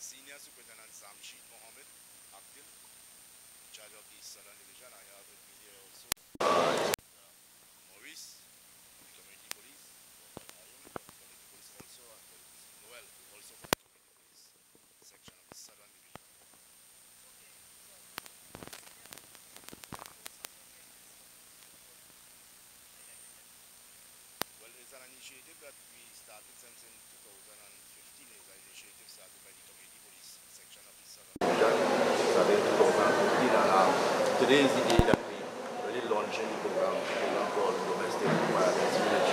Senior Superintendent Samshid Mohammed, acting in charge of the Southern Division. I have with me here also Maurice, the Community Police, Community Police also, and Noel, also from the Community Police section of the Southern Division. Well, it's an initiative that we started since in 2015. It's an initiative started by the Community Police section of the Southern Division. Started in 2015, and today is the day that we really launching the program called Domestic Violence Village.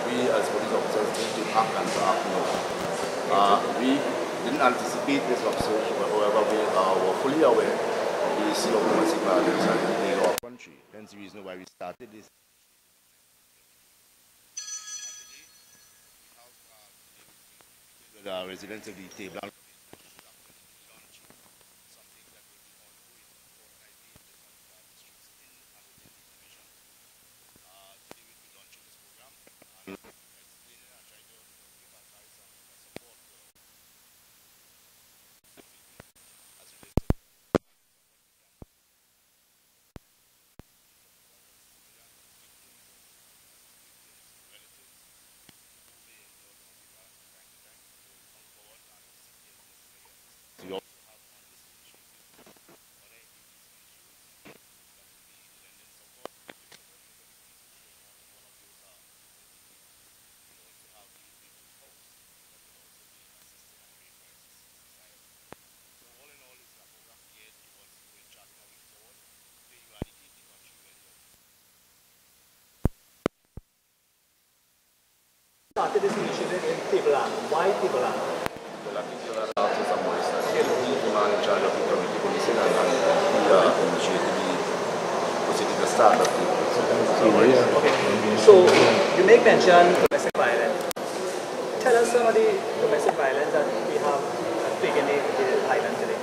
We as police officers need to act and to act now. We didn't anticipate this upsurge, but however we were fully aware of the issue of domestic violence and in our country. Hence the reason why we started this. With our residents of the Tableland. Started this initiative in Tableland. Why Tableland? Well, I think you're allowed to some voice. He's the man in charge of the community policing, and he initiated the start of the Okay. So you make mention of domestic violence. Tell us some of the domestic violence that we have big in the island today.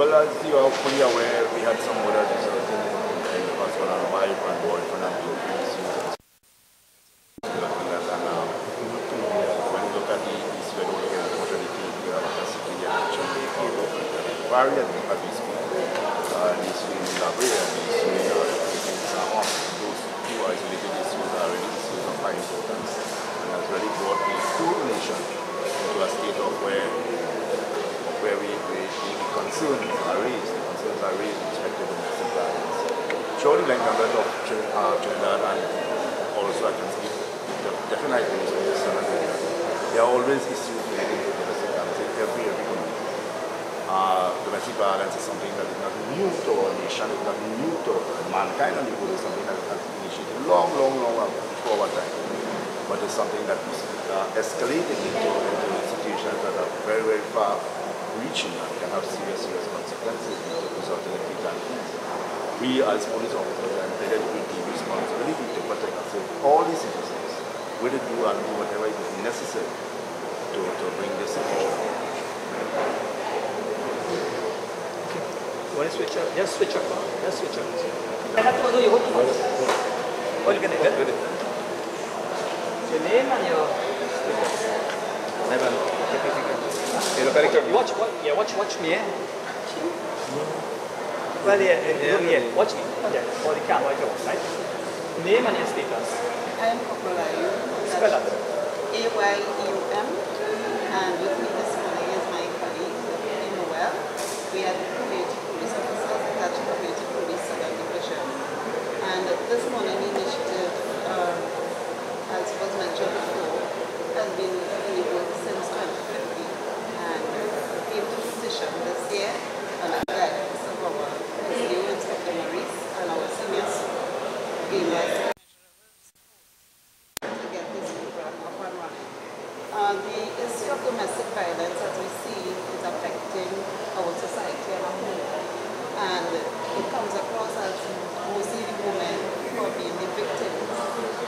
Well, as you are fully aware, we had some murders resulting in husband and wife and boyfriend and girlfriend. Various as we speak. These in Liberia, these in Samoa, those two isolated issues are really issues of high importance and has really brought the whole nation into a state of where the concerns are raised. The concerns are raised with respect to domestic violence. Surely, like members of Trinidad and also I can speak definitely in the Southern Division, there are always issues related to domestic violence in every community. Domestic violence is something that is not new to our nation, it's not new to mankind, and it is something that has been initiated long before our time. But it's something that is escalated into situations that are very far reaching and can have serious consequences resulting in fatalities. We as police officers are embedded with the responsibility to protect ourselves, all these citizens, will do and do whatever is necessary to bring this situation. Want to switch up? Just switch up. Just switch up. I have to do your hook. What are you going to do? Your name and your watch me. Well, watch me. For the camera, right? Name and your status. I am Populayu. Spell that. AYEUM. And with me this morning is my colleague, Noel. We are community police officers attached to community police Southern Division. And this morning the initiative, as was mentioned before, has been in work since 2015 and came to fruition this year under the guidance of our SDO Inspector Maurice and our seniors gave us to get this program up and running. The issue of domestic violence, as we see, is affecting our society as a whole. And it comes across as mostly the women who are being the victims,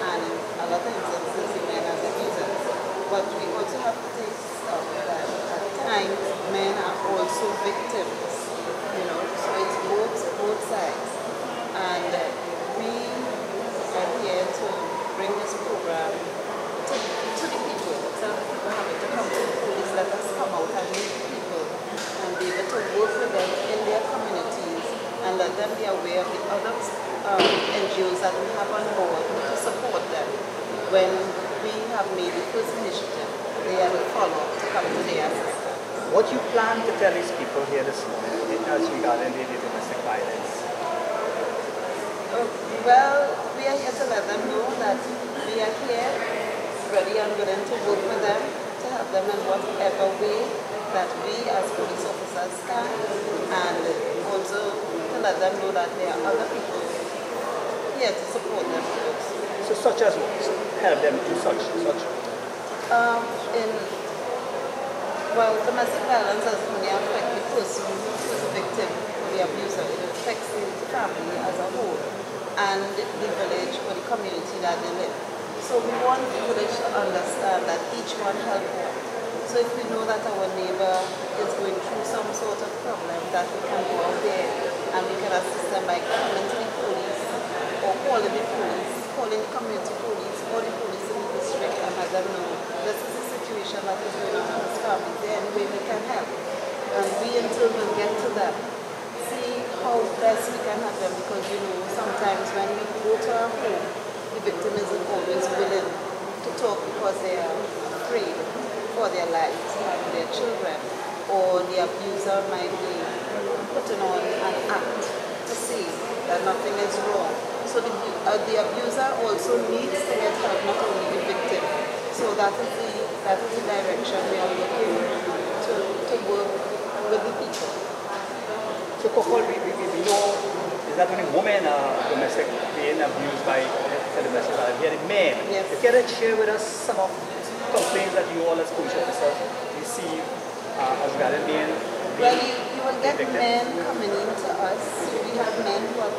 and in a lot of instances the men as abusers. But we also have to take stock that at times men are also victims, so it's both sides. And we them be aware of the other NGOs that we have on board to support them. When we have made the first initiative, they have a follow-up to come to their assistance. What you plan to tell these people here this morning as regarding the domestic violence? Well, we are here to let them know that we are here, ready and willing to work with them, to help them in whatever way that we as police officers can, and also to let them know that there are other people here to support them also. So such as what? Help them do such? Well, domestic violence has only affected the person who is a victim or the abuser. It affects the family as a whole and the village or the community that they live. So we want the village to understand that each one help one. So if we know that our neighbor is going through some sort of problem, that we can go out there and we can assist them by coming to the police or calling the police, calling the community police or the police in the district and let them know this is the situation that is going on in this family. Is there any way we can help? And we in turn will get to them, see how best we can help them, because you know sometimes when we go to our home, the victim isn't always willing to talk because they are afraid for their lives and their children, or the abuser might be putting on an act to see that nothing is wrong. So the abuser also needs to get help, not only the victim. So that is the direction we are looking to work with the people. So Kokol, we know is that only women are being abused by domestic violence. Here the men. Yes. You can share with us some of complaints that you all as police officers receive as regarding being well, you will get men coming in to us. We have men who are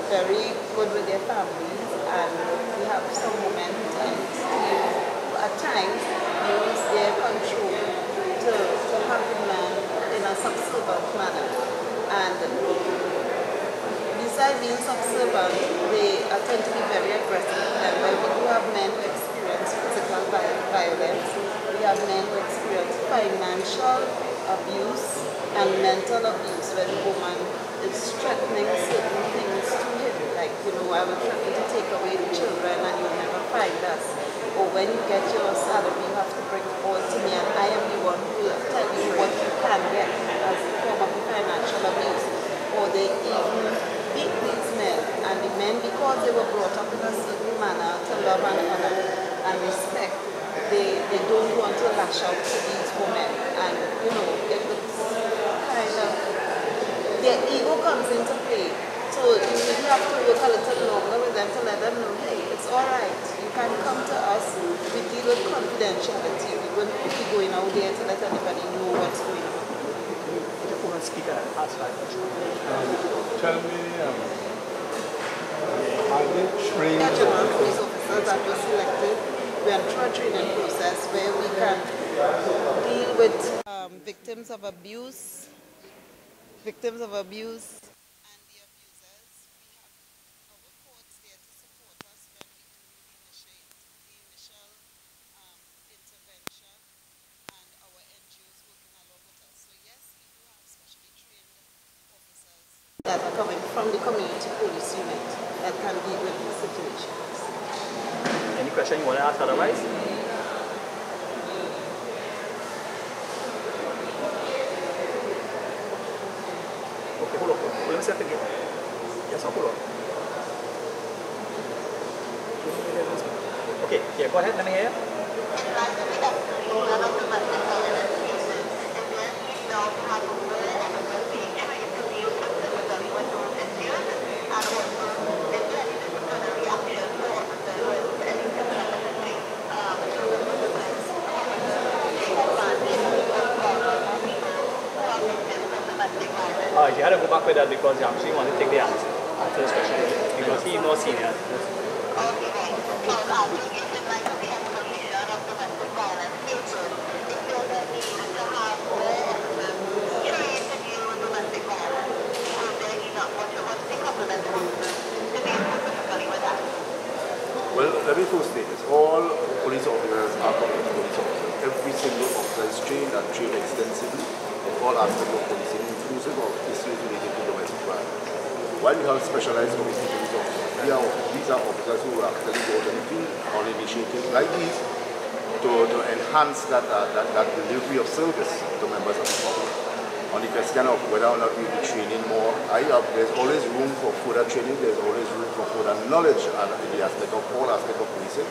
very good with their families, and we have some women who at times use their control to have the man in a subservient manner. And besides being subservient, they tend to be very aggressive. And when we do have men who experience physical violence, we have men who experience financial abuse and mental abuse, where the woman is threatening certain things to him, like, you know, I will threaten to take away the children and you'll never find us. Or when you get your salary, you have to bring it all to me and I am the one who will tell you what you can get as a form of financial abuse. Or they even beat these men, and the men, because they were brought up in a certain manner to love and honor and respect, they don't want to lash out to these women. And, you know, it looks kind of, their ego comes into play. So you really have to work a little longer with them to let them know, hey, it's all right. You can come to us. We deal with confidentiality. We won't be going out there to let anybody know what's going on. Speaker and ask that question. Tell me, are they trained? General police officers that were selected, we are through a training process where we can deal with victims of abuse, and the abusers. We have our courts there to support us when we do the initial intervention, and our NGOs working along with us. So yes, we do have specially trained officers that are coming from the community police unit that can deal with these situations. Any question you want to ask otherwise? Okay, hold on a second. Yes, hold on. Okay, yeah, go ahead, let me hear. You had to go back with that because you actually want to take the answer to this question because he's more senior. Well, let me first state this. All police officers are community police officers. Every single officer is trained and trained extensively in all aspects of policing, inclusive of issues related to domestic violence. While we have specialized community police officers, these are officers who actually go to the field on initiatives like these to enhance that delivery of service to members of the public. On the question of whether or not we will be training more, there's always room for further training, there's always room for further knowledge in the aspect of all aspects of policing,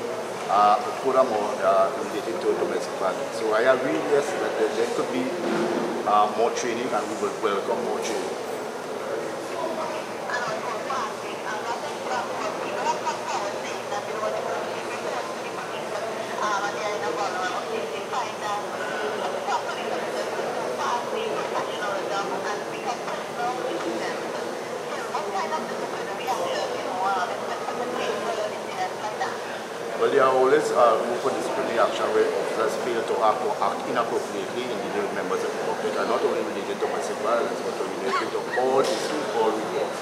furthermore related to domestic violence. So I agree, yes, that there could be more training, and we will welcome more training. Well, there are always room for disciplinary action where officers fail to act or act inappropriately in dealing with members of the public, and not only related to domestic violence, but related to all issues, all reports.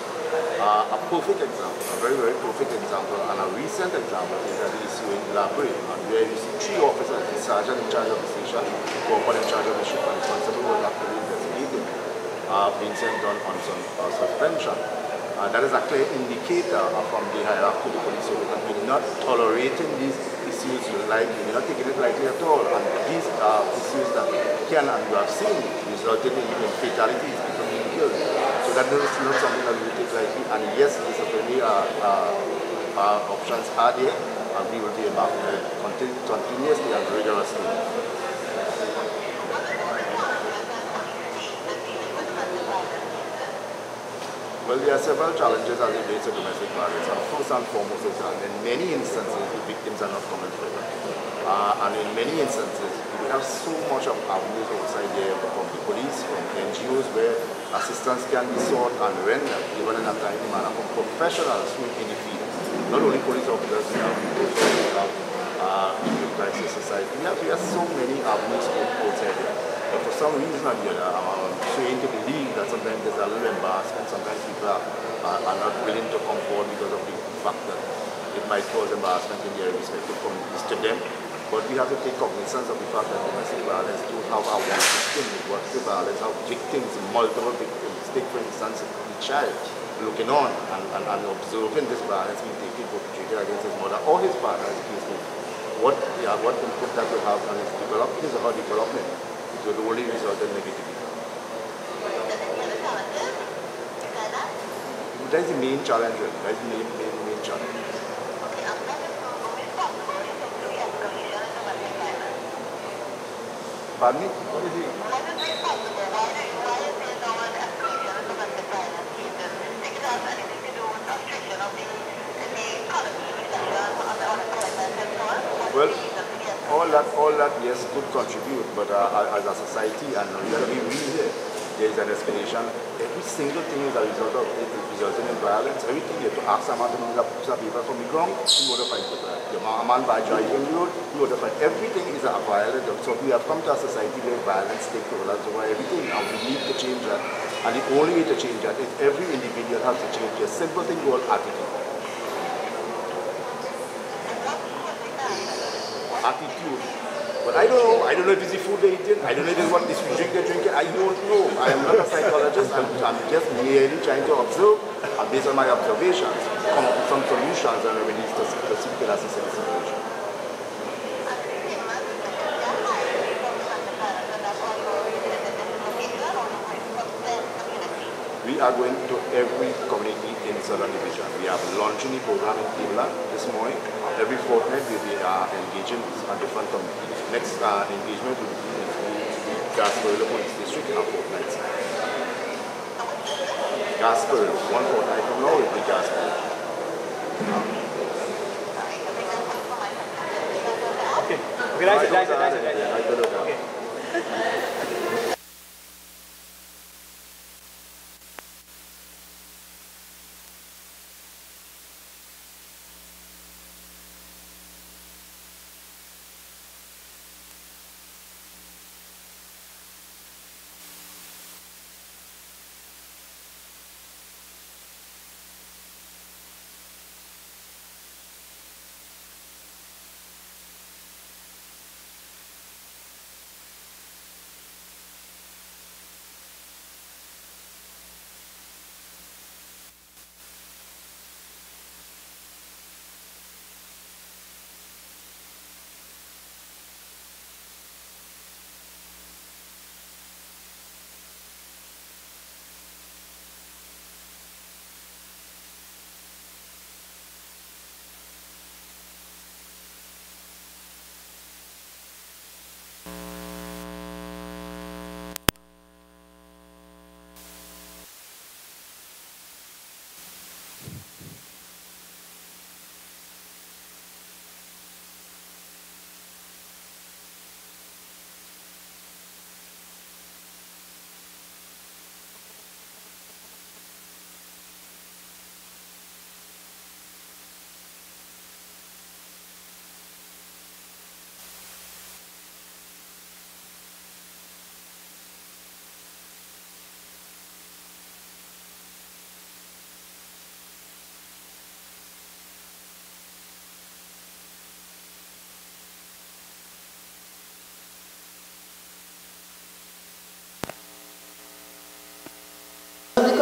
A perfect example, a very, very perfect example, and a recent example is the issue in Library, and where you see 3 officers, the sergeant in charge of the station, the corporal in charge of the ship, and the constable was actually investigating, being sent on some suspension. That is a clear indicator from the hierarchy of the police service that we're not tolerating these issues lightly, we're not taking it lightly at all. And these are issues that can, and you have seen, resulted in fatalities, people being killed. So that is not something that we take lightly. And yes, disciplinary options are there, and we will be continuously and rigorously. Well, there are several challenges as it relates to domestic violence, and first and foremost is that in many instances the victims are not coming forward. And in many instances we have so much of avenues outside there from the police, from NGOs where assistance can be sought and rendered given in a timely manner from professionals who in the field. Not only police officers, we have crisis society. We have so many avenues outside there. But for some reason or the other, I'm trained to believe that sometimes there's a little embarrassment, sometimes people are not willing to come forward because of the fact that it might cause embarrassment in their respective communities to them. But we have to take cognizance of the fact that domestic violence do have our one victim. Domestic violence have victims, multiple victims. Take for instance the child looking on and observing this violence being perpetrated against his mother or his father, as the case may be. What input that will have on his development, it will only result in negativity. That is the main challenge. That is the main challenge. Pardon me? What is it? Well, all that, yes, could contribute, but as a society, and we got to be real here, there is an escalation. Every single thing is a result of it resulting in violence. Everything you have to ask someone to move a piece of paper from the ground, you want to fight for that. A man by driving road, you want to fight. Everything is a violent. So we have come to a society where violence takes over everything, and we need to change that. And the only way to change that is every individual has to change a simple thing called attitude. Attitude. But I don't know if it's the food they're eating, I don't know if it's what this drink they're drinking, I don't know. I am not a psychologist, I'm just merely trying to observe, and based on my observations, come up with some solutions and remedies to seek the assistance situation. We are going to every community in Southern Division. We have launching the program in Tableland this morning. Every fortnight we'll be engaging a different community. Next engagement will be in the Gaspel Police District in a fortnight. Gaspel, 1 fortnight from now will be Gaspel. Okay, that's it. Okay.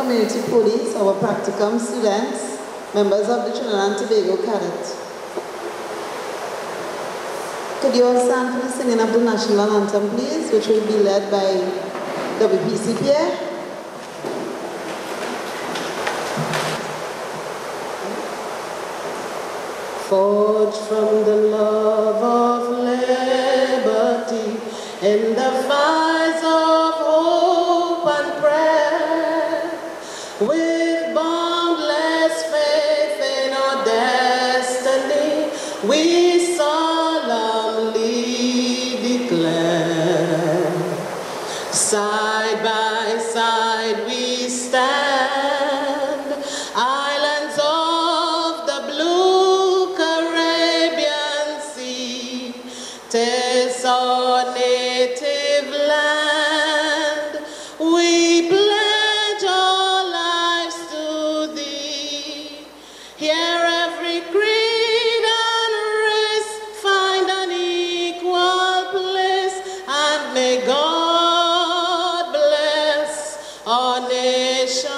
community police, our practicum students, members of the Trinidad and Tobago Cadet. Could you all stand for the singing of the national anthem, please, which will be led by WPCPA. Forged from the love of liberty in the fires of hope and prayer, with boundless faith in our destiny, we solemnly declare. Side by side we stand, islands of the blue Caribbean Sea, 'tis our native land. We pledge our lives to thee. Here every creed and race find an equal place, and may God bless our nation.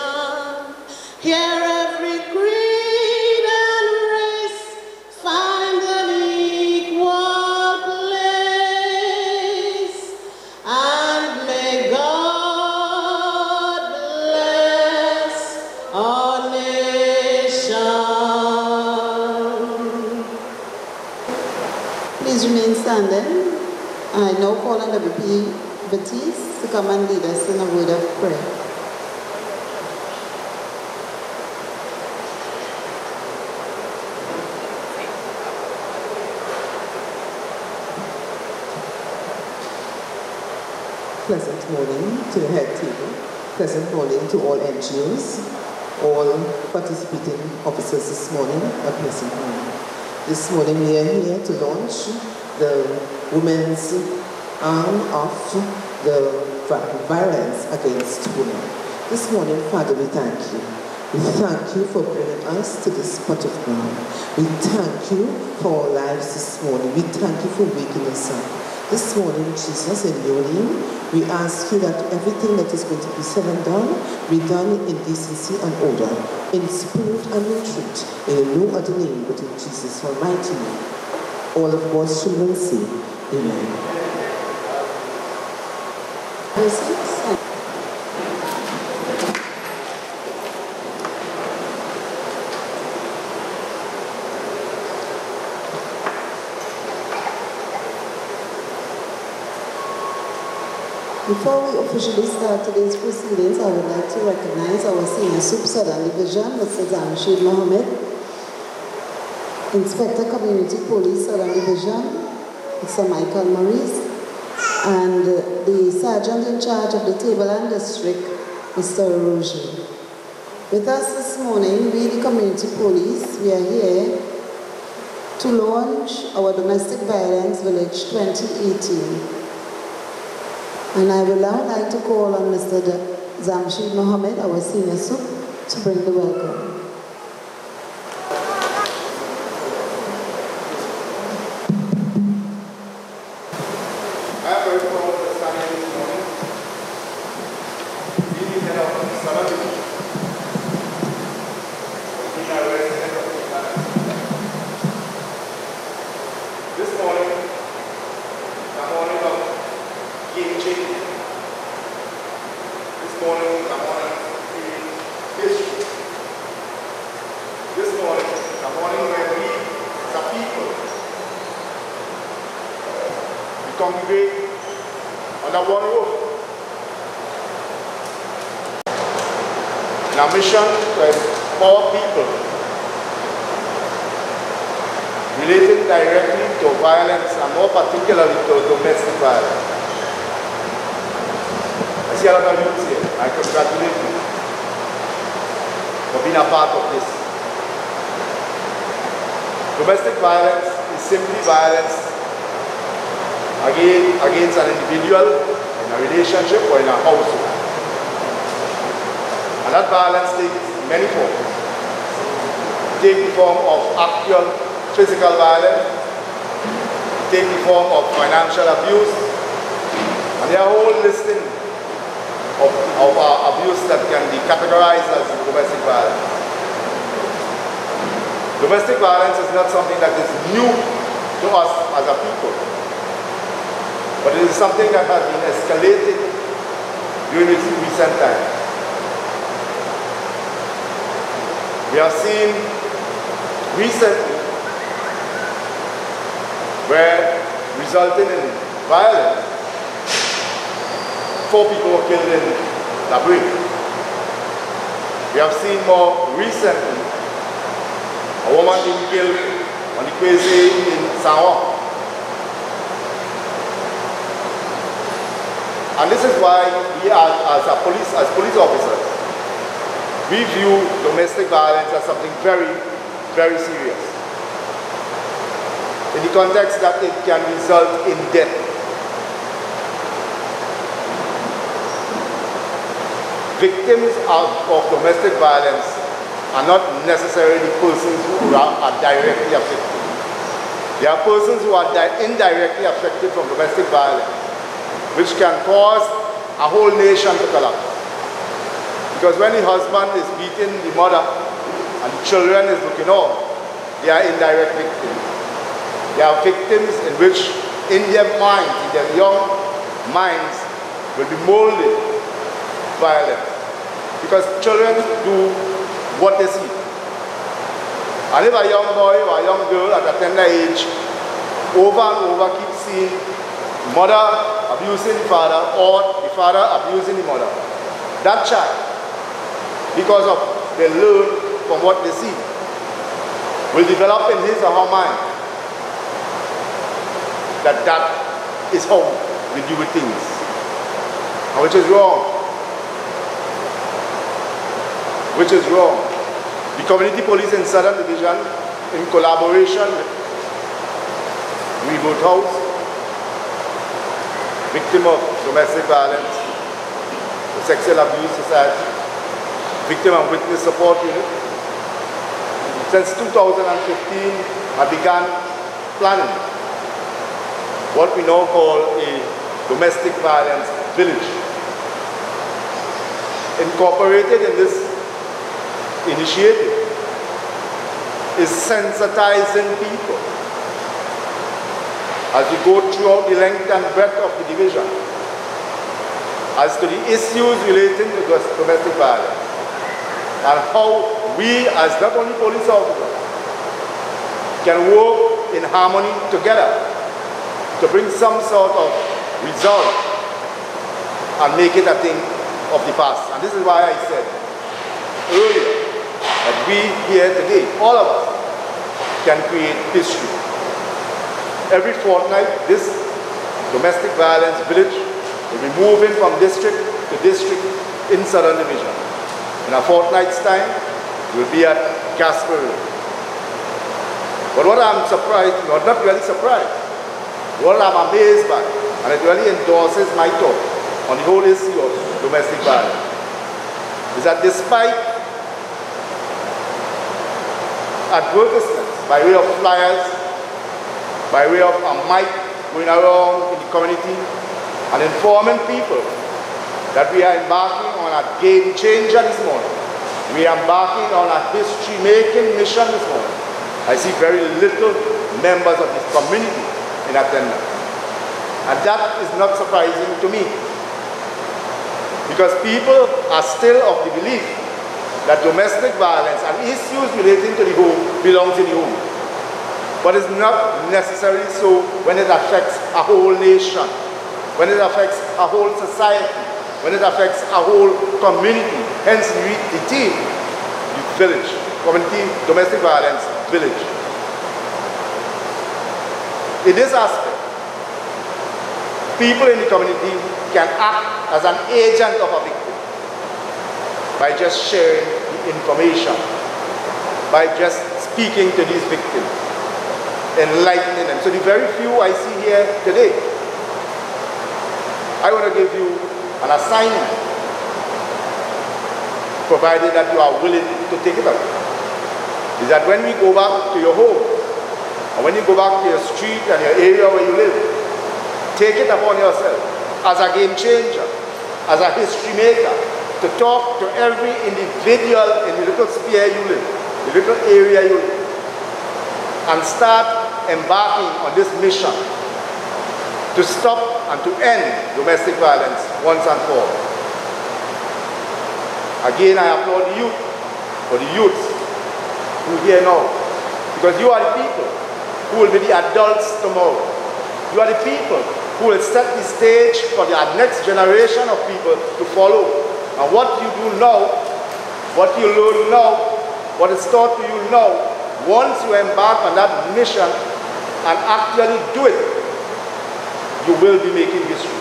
Here every creed and race find an equal place, and may God bless our nation. Please remain standing. I now call on WP Batiste to come and lead us in a word of prayer. Pleasant morning to the head table. Pleasant morning to all NGOs, all participating officers this morning. A pleasant morning. This morning we are here to launch the women's arm of the violence against women. This morning, Father, we thank you. We thank you for bringing us to this spot of ground. We thank you for our lives this morning. We thank you for waking us up. This morning, Jesus, in your name, we ask you that everything that is going to be said and done be done in decency and order, in spirit and in truth, in no other name but in Jesus' almighty name. All of God's children say, Amen. Before we officially start today's proceedings, I would like to recognize our Senior Soup Southern Division, Mr. Jamshid Mohammed, Inspector Community Police Southern Division, Mr. Michael Maurice, and the Sergeant in charge of the Tableland District, Mr. Roger. With us this morning, we the Community Police, we are here to launch our Domestic Violence Village 2018. And I would now like to call on Mr. Jamshid Mohammed, our Senior Soup, to bring the welcome. I am very proud of standing this morning. Being head of Southern Division. Being our resident of the planet. This morning, the morning of game changing. This morning, I want to create history. This morning, the morning where we, as a people, we congregate under one roof. In our mission to empower people relating directly to violence and more particularly to domestic violence. I see a lot of youth here. I congratulate you for being a part of this. Domestic violence is simply violence against an individual in a relationship or in a household. And that violence takes many forms. It takes the form of actual physical violence, it takes the form of financial abuse, and there are a whole listing of abuse that can be categorized as domestic violence. Domestic violence is not something that is new to us as a people, but it is something that has been escalated during recent times. We have seen recently where, resulting in violence, 4 people were killed in Labrie. We have seen more recently a woman being killed on the Kwezi in San Juan. And this is why we are, as police officers, we view domestic violence as something very, very serious, in the context that it can result in death. Victims of domestic violence are not necessarily persons who are directly affected. There are persons who are indirectly affected from domestic violence, which can cause a whole nation to collapse. Because when the husband is beating the mother and the children is looking on, they are indirect victims. They are victims in which, in their minds, in their young minds, will be molded violence. Because children do what they see. And if a young boy or a young girl at a tender age over and over keeps seeing the mother abusing the father or the father abusing the mother, that child, because of they learn from what they see, will develop in his or her mind that that is how we do with things, and which is wrong. Which is wrong. The community police in Southern Division, in collaboration with Remote House, victim of domestic violence, the Sexual Abuse Society, Victim and Witness Support Unit, since 2015 have begun planning what we now call a domestic violence village. Incorporated in this initiative is sensitizing people as we go throughout the length and breadth of the division as to the issues relating to domestic violence, and how we, as not only police officers, can work in harmony together to bring some sort of result and make it a thing of the past. And this is why I said earlier that we here today, all of us, can create history. Every fortnight, this domestic violence village will be moving from district to district in Southern Division. In a fortnight's time, we'll be at Casper. But what I'm surprised, not really surprised, what I'm amazed by, and it really endorses my thought on the whole issue of domestic violence, is that despite advertisements by way of flyers, by way of a mic going around in the community and informing people that we are embarking on a game changer this morning, we are embarking on a history-making mission this morning, I see very little members of this community in attendance. And that is not surprising to me, because people are still of the belief that domestic violence and issues relating to the home belongs in the home. But it's not necessarily so when it affects a whole nation, when it affects a whole society, when it affects a whole community. Hence the team, the village, community domestic violence village. In this aspect, people in the community can act as an agent of a victim by just sharing the information, by just speaking to these victims, enlightening them. So the very few I see here today, I want to give you an assignment, provided that you are willing to take it up. Is that when we go back to your home, or when you go back to your street and your area where you live, take it upon yourself as a game changer as a history maker, to talk to every individual in the little sphere you live, the little area you live, and start embarking on this mission to stop and to end domestic violence once and for all. Again, I applaud the youth, for the youths who are here now, because you are the people who will be the adults tomorrow. You are the people who will set the stage for the next generation of people to follow. And what you do now, what you learn now, what is taught to you now, once you embark on that mission and actually do it, you will be making history.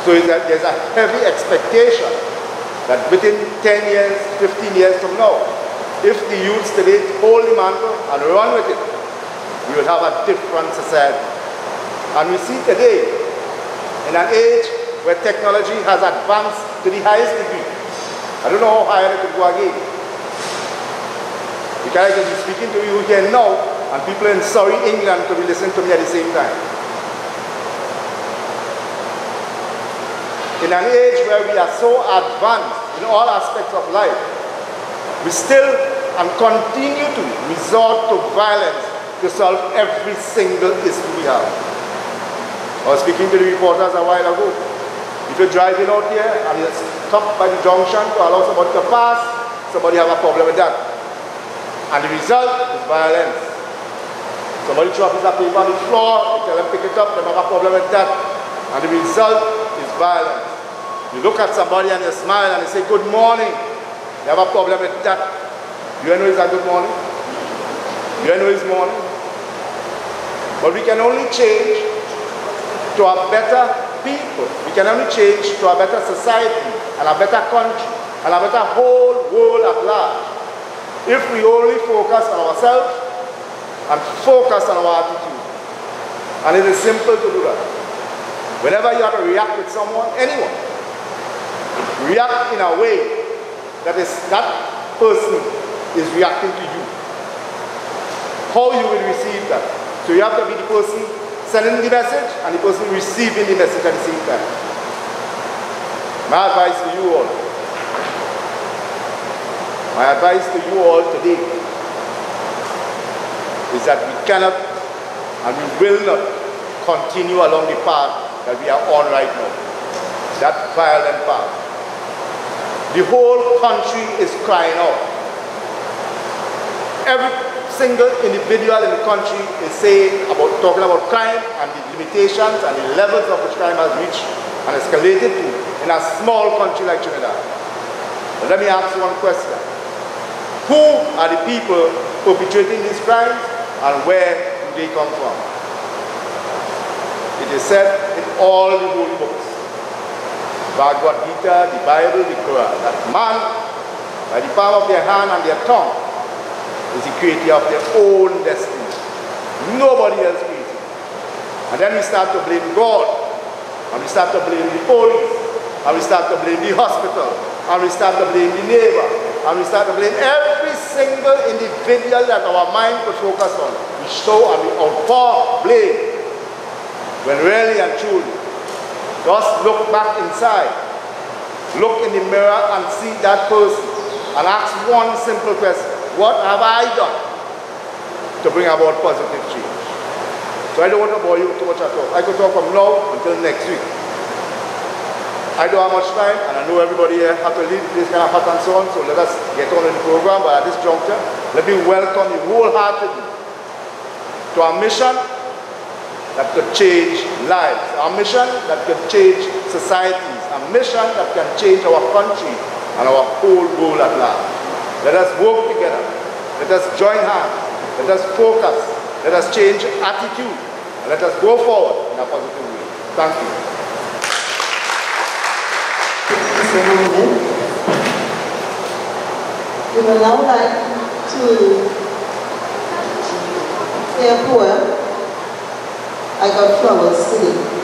So there's a heavy expectation that within 10 years, 15 years from now, if the youths today hold the mantle and run with it, we will have a different society. And we see today, in an age where technology has advanced to the highest degree, I don't know how higher it could go again. Because I can be speaking to you here now, and people in Surrey, England could be listening to me at the same time. In an age where we are so advanced in all aspects of life, we still and continue to resort to violence to solve every single issue we have. I was speaking to the reporters a while ago. If you're driving out here and you're stopped by the junction to allow somebody to pass, somebody have a problem with that. And the result is violence. Somebody throw a piece of paper on the floor, you tell them pick it up, they have a problem with that. And the result is violence. You look at somebody and you smile and you say, good morning. You have a problem with that. You know it's a good morning? You know it's morning? But we can only change to a better people. We can only change to a better society and a better country and a better whole world at large if we only focus on ourselves and focus on our attitude. And it is simple to do that. Whenever you have to react with someone, anyone, react in a way that person is reacting to you. How you will receive that. So you have to be the person sending the message and the person receiving the message at the same time. My advice to you all. My advice to you all today is that we cannot and we will not continue along the path that we are on right now. That violent path. The whole country is crying out. Every single individual in the country is talking about crime and the limitations and the levels of which crime has reached and escalated to in a small country like Trinidad. But let me ask you one question. Who are the people perpetrating these crimes and where do they come from? It is said in all the holy books, Bhagavad Gita, the Bible, the Quran, that man, by the palm of their hand and their tongue, is the creator of their own destiny. Nobody else created. And then we start to blame God, and we start to blame the police, and we start to blame the hospital, and we start to blame the neighbor, and we start to blame every single individual that our mind could focus on. We show and we outpour blame, when really and truly, just look back inside, look in the mirror and see that person, and ask one simple question. What have I done to bring about positive change? So I don't want to bore you too much at all. I could talk from now until next week. I don't have much time, and I know everybody here have to leave this kind of hot and so on, so let us get on in the program. But at this juncture, let me welcome you wholeheartedly to our mission that could change lives, our mission that could change societies, a mission that can change our country and our whole world at large. Let us work together. Let us join hands. Let us focus. Let us change attitude. And let us go forward in a positive way. Thank you. We would now like to say a poem. I got flowers today.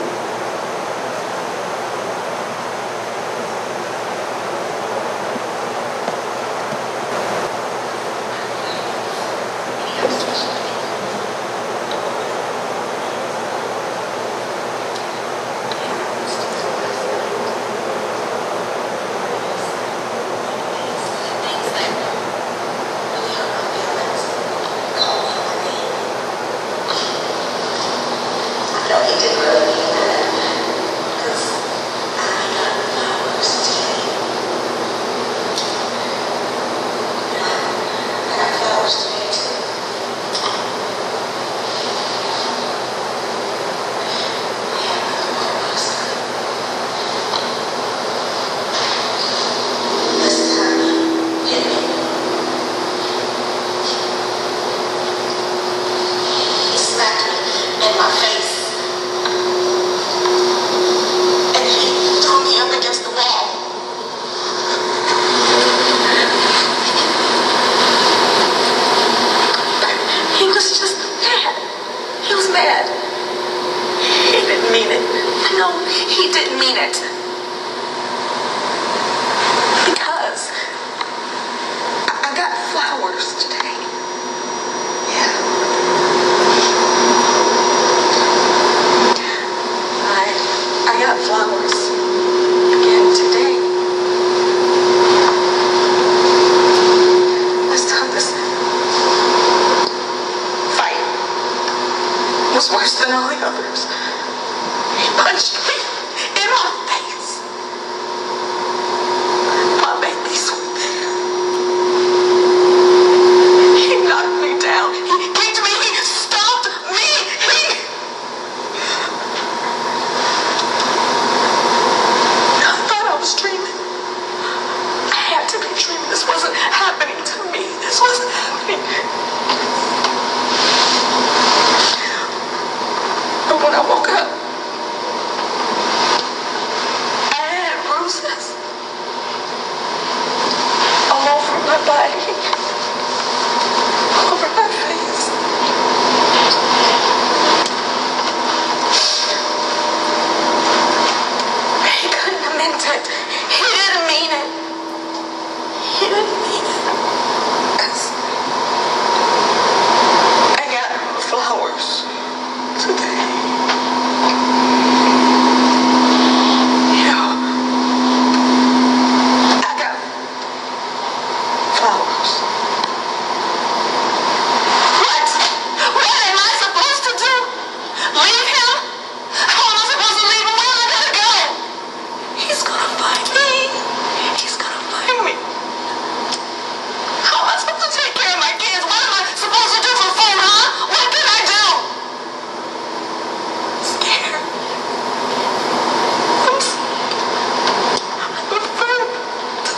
he didn't mean it. Because I got flowers today. Yeah. I got flowers again today. This time this fight was worse than all the others. He punched me in my face. My babies were there. He knocked me down. He kicked me. He stomped me. I thought I was dreaming. I had to be dreaming. This wasn't happening to me. This wasn't happening. But when I woke up, I had bruises all over my body, all over my face. He couldn't have meant it. He didn't mean it. He didn't mean it. 'Cause I got flowers today. You know, I got flowers. What? What am I supposed to do? Leave him? How am I supposed to leave him? Where am I gonna go? He's gonna find me. He's gonna find me. How am I supposed to take care of my kids? What am I supposed to do for food, huh? What can I do? I'm scared. I'm afraid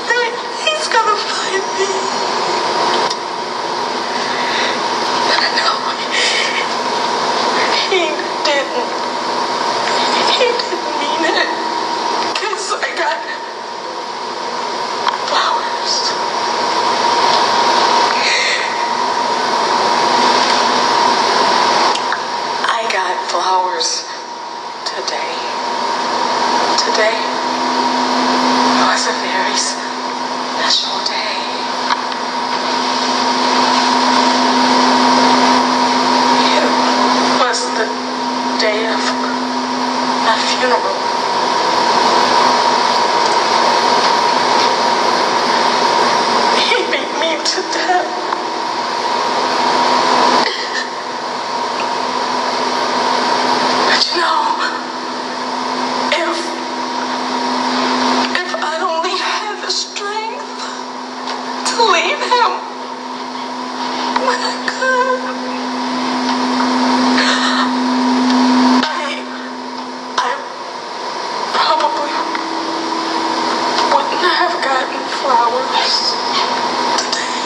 that he's gonna find me. But I know he didn't mean it. 'Cause I got flowers. I got flowers today. Today was a very special day. It was the day of my funeral. He beat me to death. But you know, if I'd only had the strength to leave him when I could, I probably wouldn't have gotten flowers today.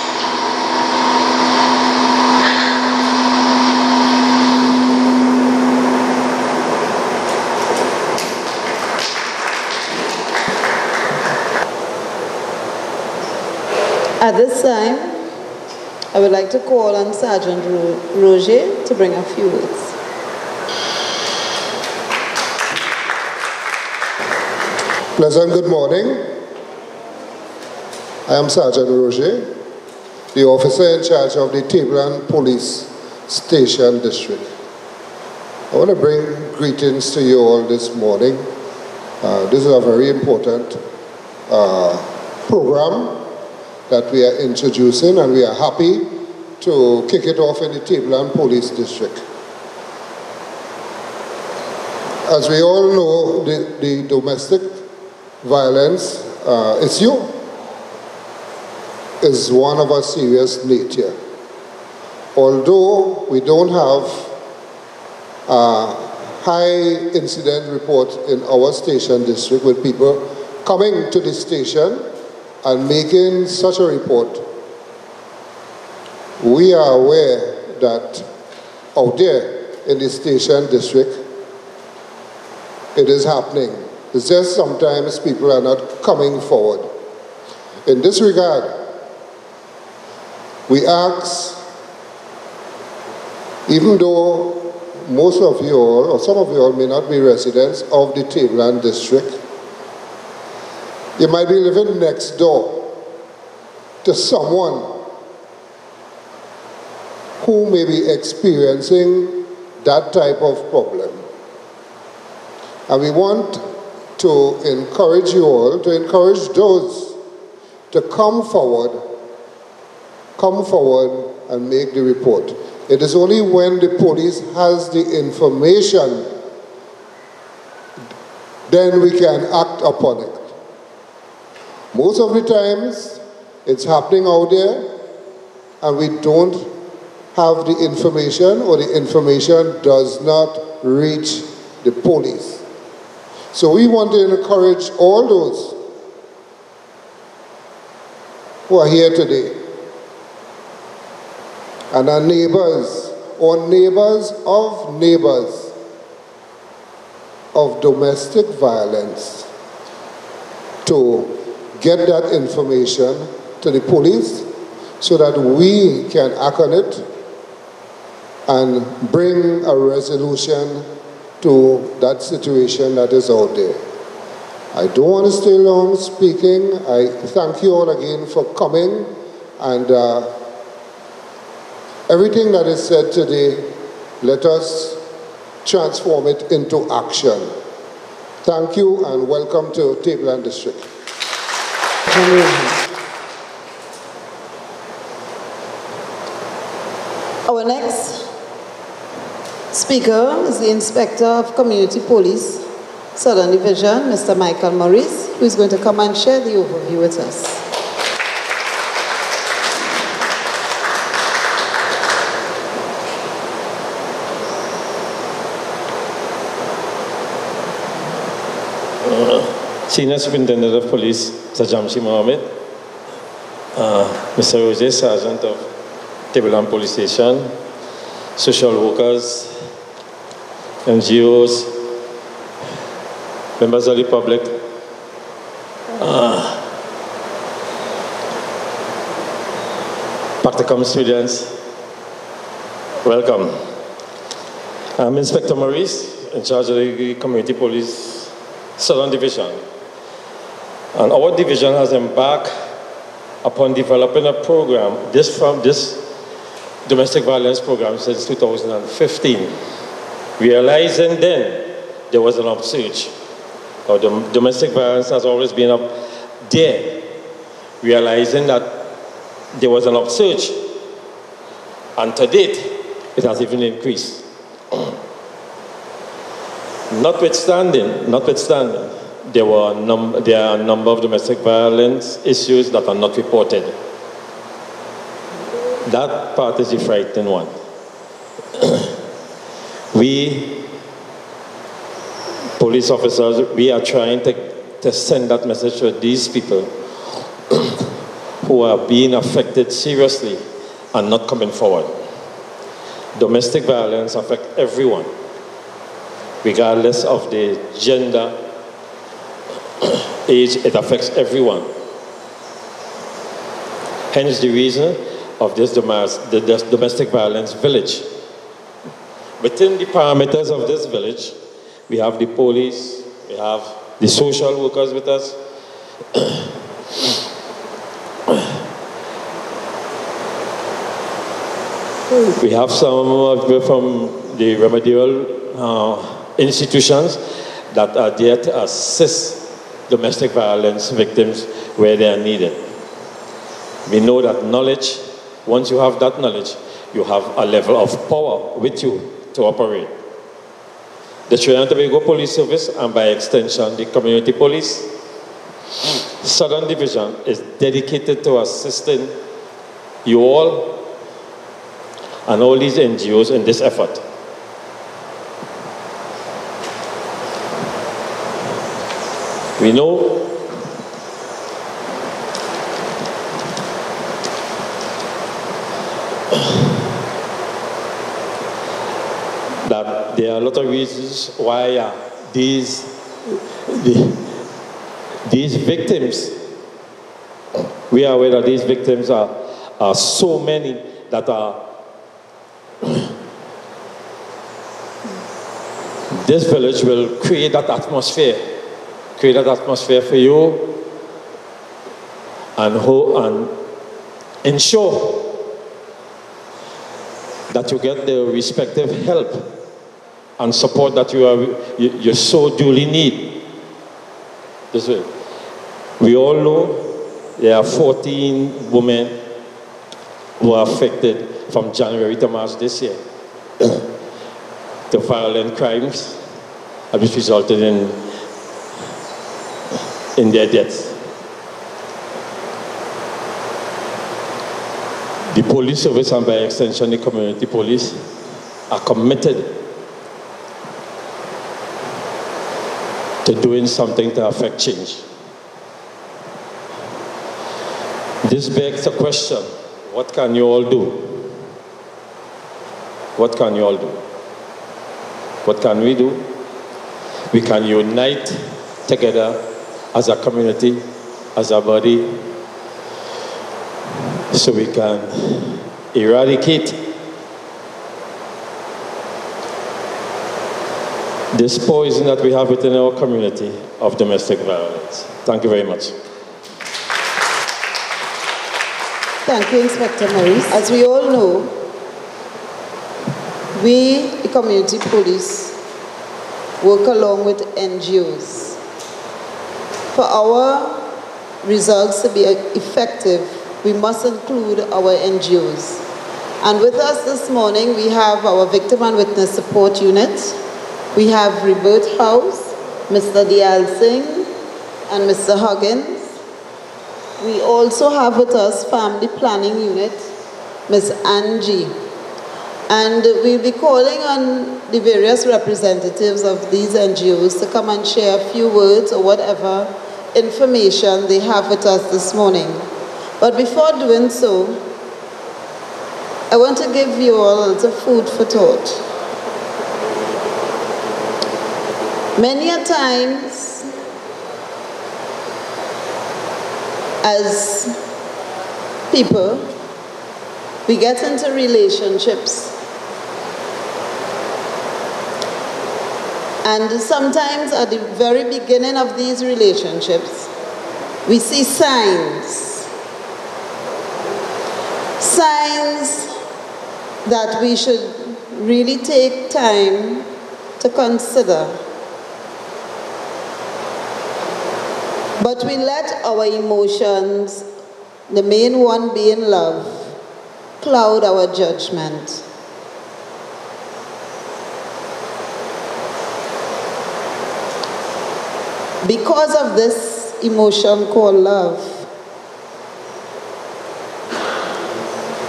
At this time, I would like to call on Sergeant Roger to bring a few words. Pleasant good morning. I am Sergeant Roger, the officer in charge of the Tableland Police Station District. I want to bring greetings to you all this morning. This is a very important program that we are introducing, and we are happy to kick it off in the Tableland Police District. As we all know, the domestic violence issue is one of a serious nature. Although we don't have a high incident report in our station district with people coming to the station and making such a report, we are aware that out there in the station district, it is happening. It's just sometimes people are not coming forward. In this regard, we ask, even though most of you all, or some of you all may not be residents of the Tableland district. You might be living next door to someone who may be experiencing that type of problem. And we want to encourage you all, to encourage those to come forward and make the report. It is only when the police has the information, then we can act upon it. Most of the times, it's happening out there, and we don't have the information, or the information does not reach the police. So we want to encourage all those who are here today, and our neighbors, or neighbors of domestic violence, to get that information to the police so that we can act on it and bring a resolution to that situation that is out there. I don't want to stay long speaking. I thank you all again for coming, and everything that is said today, let us transform it into action. Thank you, and welcome to Tableland District. Our next speaker is the Inspector of Community Police, Southern Division, Mr. Michael Maurice, who is going to come and share the overview with us. Senior Superintendent of Police, Mr. Jamshi Mohammed, Mr. Roger, Sergeant of Tableland Police Station, social workers, NGOs, members of the public, practicum students, welcome. I'm Inspector Maurice, in charge of the Community Police Southern Division. And our division has embarked upon developing a program, this domestic violence program since 2015. Realizing then there was an upsurge. Domestic violence has always been up there. Realizing that there was an upsurge, and to date, it has even increased. Notwithstanding, there are a number of domestic violence issues that are not reported. That part is the frightening one. We, police officers, we are trying to send that message to these people who are being affected seriously and not coming forward. Domestic violence affects everyone, regardless of the gender, age, it affects everyone. Hence the reason of this domestic violence village. Within the parameters of this village, we have the police, we have the social workers with us, we have some from the remedial institutions that are there to assist domestic violence victims where they are needed. We know that knowledge, once you have that knowledge, you have a level of power with you to operate. The Trinidad and Tobago Police Service, and by extension, the Community Police Southern Division, is dedicated to assisting you all and all these NGOs in this effort. We know that there are a lot of reasons why these victims, we are aware that these victims are so many that are this village will create that atmosphere for you and ensure that you get the respective help and support that you so duly need. This way. We all know there are 14 women who are affected from January to March this year to violent crimes, which resulted in their deaths. The police service and by extension the community police are committed to doing something to affect change. This begs the question, what can you all do? What can you all do? What can we do? We can unite together as a community, as a body, so we can eradicate this poison that we have within our community of domestic violence. Thank you very much. Thank you, Inspector Maurice. As we all know, we, the community police, work along with NGOs. For our results to be effective, we must include our NGOs. And with us this morning, we have our Victim and Witness Support Unit. We have Rebirth House, Mr. Dial Singh, and Mr. Huggins. We also have with us Family Planning Unit, Ms. Angie. And we'll be calling on the various representatives of these NGOs to come and share a few words or whatever information they have with us this morning. But before doing so, I want to give you all a little food for thought. Many a times, as people, we get into relationships. And sometimes at the very beginning of these relationships, we see signs that we should really take time to consider. But we let our emotions, the main one being love, cloud our judgment. Because of this emotion called love,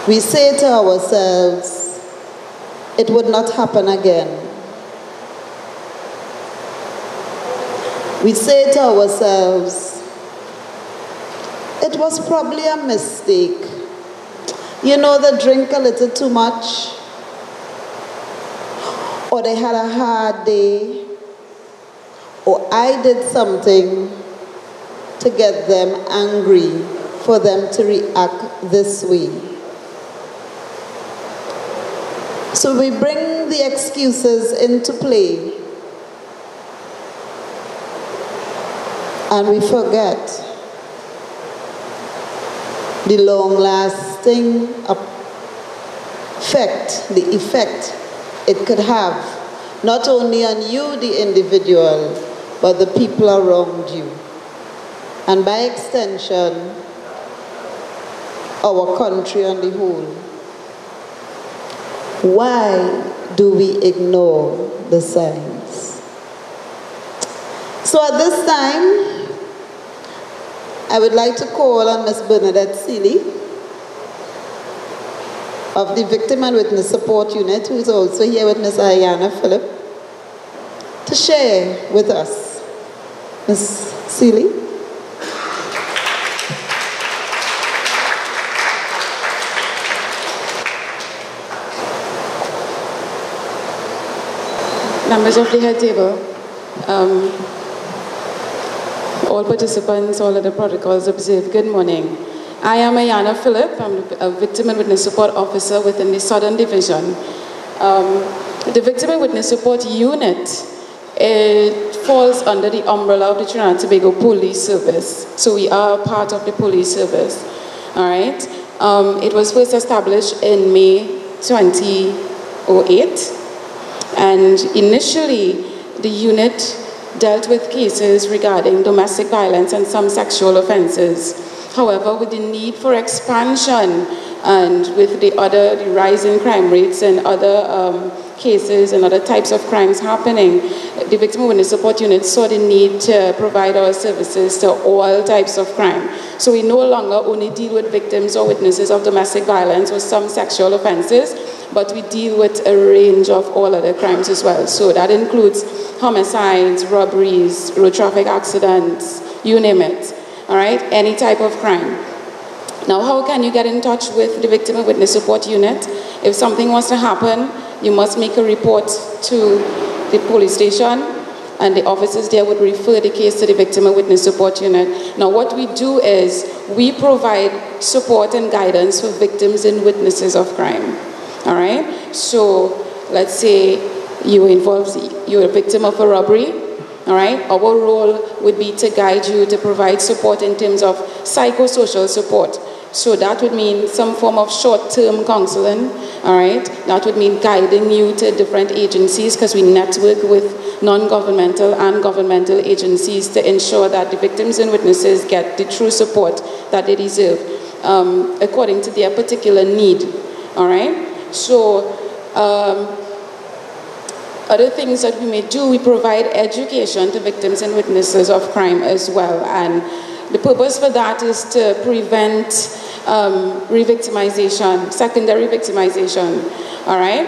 we say to ourselves, it would not happen again. We say to ourselves, it was probably a mistake. You know, they drink a little too much, or they had a hard day, or I did something to get them angry for them to react this way. So we bring the excuses into play, and we forget the long-lasting effect it could have, not only on you, the individual, but the people around you. And by extension, our country on the whole. Why do we ignore the signs? So at this time, I would like to call on Ms. Bernadette Seeley of the Victim and Witness Support Unit, who is also here with Ms. Ayana Phillip, to share with us. Ms. Seeley. Members of the head table, all participants, all other protocols observed, good morning. I am Ayana Phillip. I'm a Victim and Witness Support Officer within the Southern Division. The Victim and Witness Support Unit it falls under the umbrella of the Trinidad and Tobago Police Service. So we are part of the police service. All right. It was first established in May 2008, and initially the unit dealt with cases regarding domestic violence and some sexual offenses. However, with the need for expansion and with the rise in crime rates and other cases and other types of crimes happening, the Victim and Witness Support Unit saw the need to provide our services to all types of crime. So we no longer only deal with victims or witnesses of domestic violence or some sexual offenses, but we deal with a range of all other crimes as well. So that includes homicides, robberies, road traffic accidents, you name it. All right, any type of crime. Now, how can you get in touch with the Victim and Witness Support Unit? If something was to happen, you must make a report to the police station, and the officers there would refer the case to the Victim and Witness Support Unit. Now, what we do is we provide support and guidance for victims and witnesses of crime. All right? So, let's say you're a victim of a robbery. All right, our role would be to guide you, to provide support in terms of psychosocial support. So that would mean some form of short-term counseling, all right? That would mean guiding you to different agencies, because we network with non-governmental and governmental agencies to ensure that the victims and witnesses get the true support that they deserve according to their particular need, all right? So, other things that we may do, we provide education to victims and witnesses of crime as well. And the purpose for that is to prevent re-victimization, secondary victimization, all right?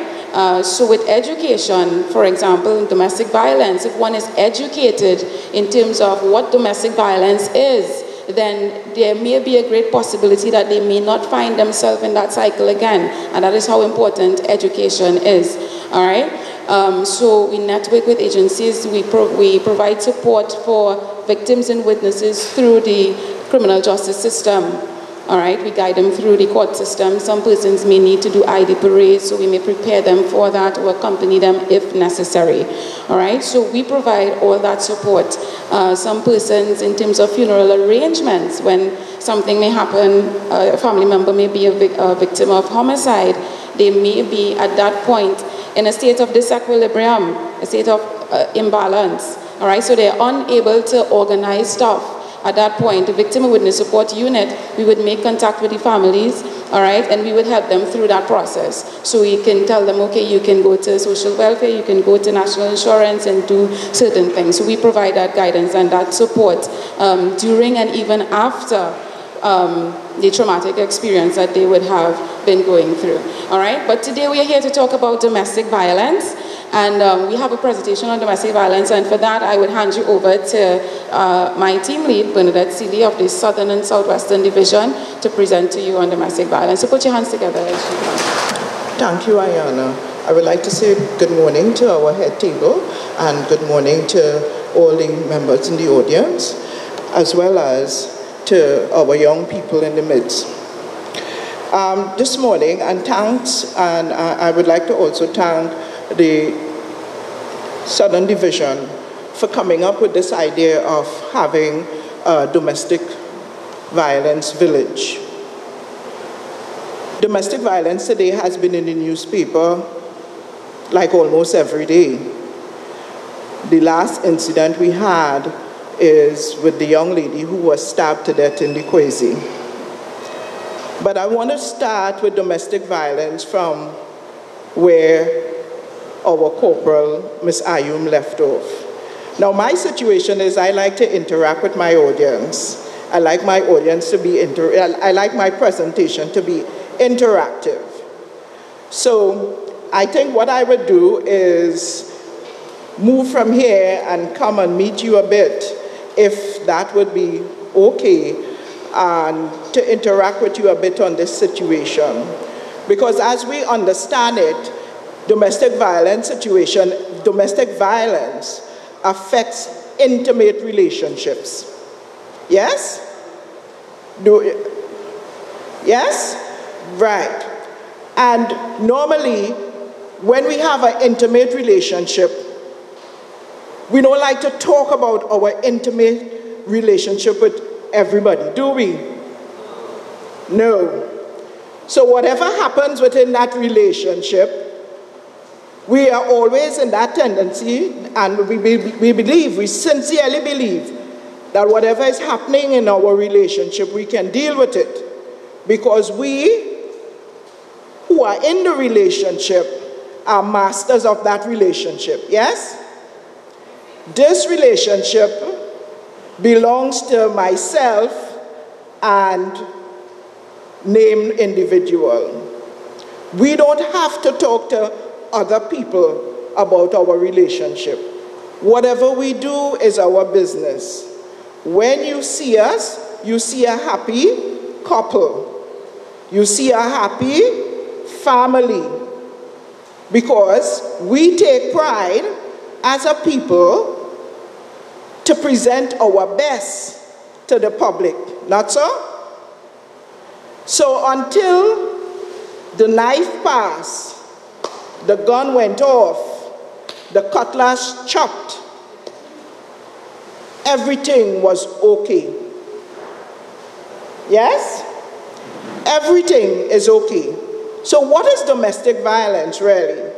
So with education, for example, in domestic violence, if one is educated in terms of what domestic violence is, then there may be a great possibility that they may not find themselves in that cycle again. And that is how important education is, all right? So we network with agencies, we provide support for victims and witnesses through the criminal justice system. All right, we guide them through the court system. Some persons may need to do ID parades, so we may prepare them for that or accompany them if necessary. All right, so we provide all that support. Some persons, in terms of funeral arrangements, when something may happen, a family member may be a victim of homicide, they may be at that point in a state of disequilibrium, a state of imbalance. All right, so they're unable to organize stuff. At that point, the Victim and Witness Support Unit, we would make contact with the families, all right, and we would help them through that process. So we can tell them, okay, you can go to social welfare, you can go to national insurance and do certain things. So we provide that guidance and that support during and even after the traumatic experience that they would have been going through. All right, but today we are here to talk about domestic violence. And we have a presentation on domestic violence, and for that I would hand you over to my team lead, Bernadette Seeley of the Southern and Southwestern Division, to present to you on domestic violence. So put your hands together as you can. Thank you, Ayana. I would like to say good morning to our head table, and good morning to all the members in the audience, as well as to our young people in the midst. This morning, and I would like to also thank the Southern Division for coming up with this idea of having a domestic violence village. Domestic violence today has been in the newspaper like almost every day. The last incident we had is with the young lady who was stabbed to death in the Kwesi. But I want to start with domestic violence from where our corporal, Ms. Ayum, left off. Now, my situation is I like to interact with my audience. I like my audience to be, I like my presentation to be interactive. So I think what I would do is move from here and come and meet you a bit, if that would be okay, and to interact with you a bit on this situation. Because as we understand it, domestic violence affects intimate relationships. Yes? Yes? Right. And normally, when we have an intimate relationship, We don't like to talk about our intimate relationship with everybody, do we? No. So whatever happens within that relationship, we are always in that tendency, and we believe, we sincerely believe, that whatever is happening in our relationship, we can deal with it. Because we, who are in the relationship, are masters of that relationship, yes? This relationship belongs to myself and named individual. We don't have to talk to other people about our relationship. Whatever we do is our business. When you see us, you see a happy couple. You see a happy family. Because we take pride as a people to present our best to the public. Not so? So until the knife passed, the gun went off, the cutlass chopped, everything was okay. Yes? Everything is okay. So what is domestic violence really?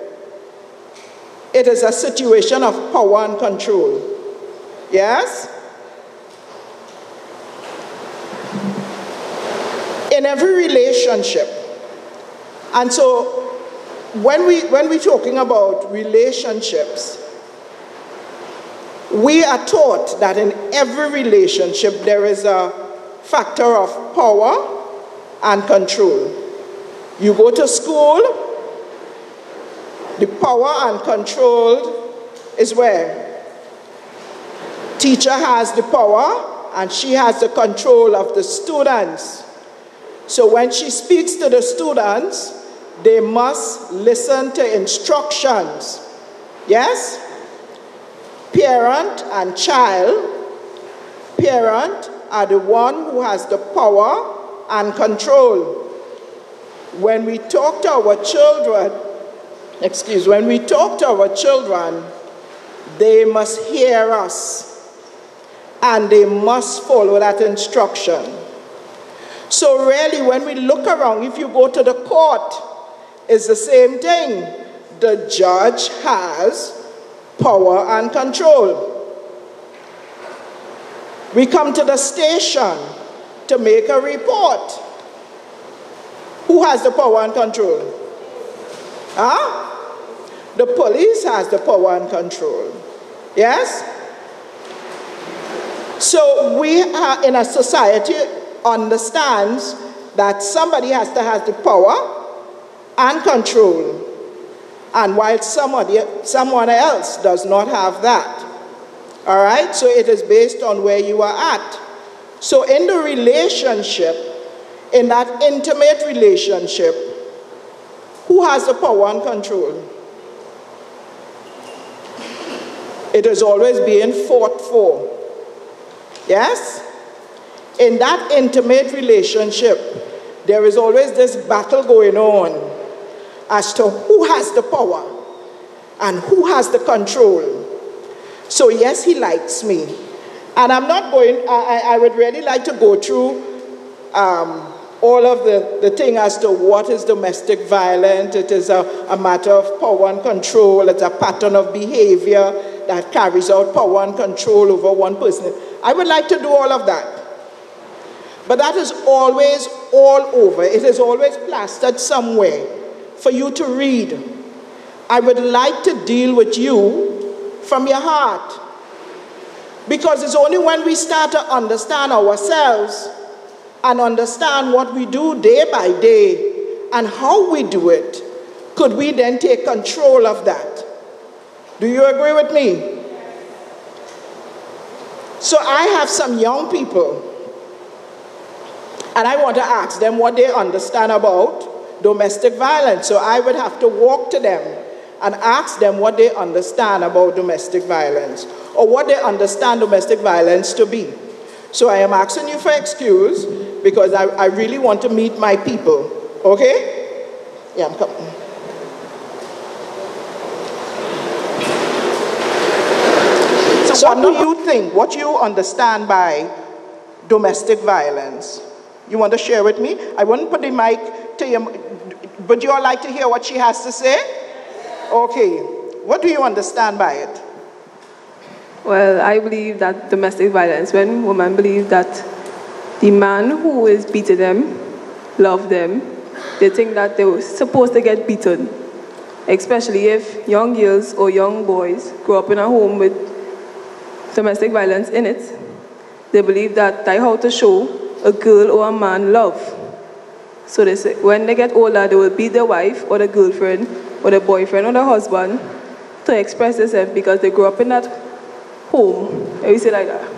It is a situation of power and control. Yes? In every relationship. And so when we're talking about relationships, we are taught that in every relationship there is a factor of power and control. You go to school, the power and control is where teacher has the power and she has the control of the students. So when she speaks to the students, they must listen to instructions. Yes? Parent and child, parent are the one who has the power and control. When we talk to our children, when we talk to our children, they must hear us and they must follow that instruction. So really, when we look around, if you go to the court, it's the same thing. The judge has power and control. We come to the station to make a report. Who has the power and control? Huh? The police has the power and control. Yes? So we are in a society understands that somebody has to have the power and control, and while someone else does not have that. All right? So it is based on where you are at. So in the relationship, in that intimate relationship, who has the power and control? It is always being fought for. Yes? In that intimate relationship, there is always this battle going on as to who has the power and who has the control. So yes, he likes me. And I'm not going, I would really like to go through all of the thing as to what is domestic violence. It is a matter of power and control. It's a pattern of behavior that carries out power and control over one person. I would like to do all of that. But that is always all over. It is always plastered somewhere for you to read. I would like to deal with you from your heart. Because it's only when we start to understand ourselves and understand what we do day by day and how we do it, could we then take control of that. Do you agree with me? So I have some young people, and I want to ask them what they understand about domestic violence. So I would have to walk to them and ask them what they understand about domestic violence, or what they understand domestic violence to be. So I am asking you for excuse, because I really want to meet my people. Okay? Yeah, I'm coming. What do you think? What do you understand by domestic violence? You want to share with me? I wouldn't put the mic to you. Would you all like to hear what she has to say? Okay. What do you understand by it? Well, I believe that domestic violence, when women believe that the man who is beating them love them, they think that they were supposed to get beaten. Especially if young girls or young boys grow up in a home with domestic violence in it, they believe that that's how to show a girl or a man love. So they say, when they get older, they will beat their wife or the girlfriend or the boyfriend or the husband to express themselves because they grew up in that home. And we say like that.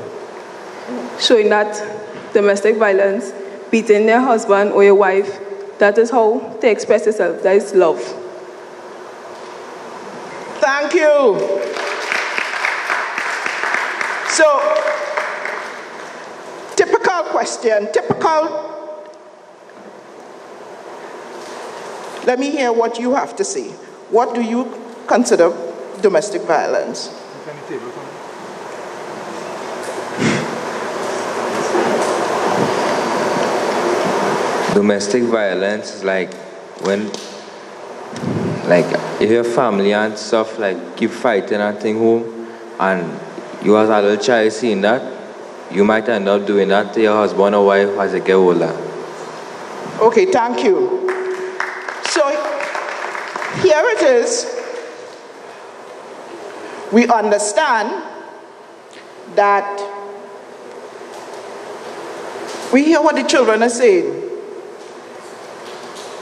Showing that domestic violence, beating their husband or your wife, that is how they express themselves. That is love. Thank you. So, typical question, let me hear what you have to say. What do you consider domestic violence? Domestic violence is like when, like, if your family and stuff like keep fighting and thing home, and you as a little child seeing that, you might end up doing that to your husband or wife as they get older. Okay, thank you. So here it is. We understand that we hear what the children are saying.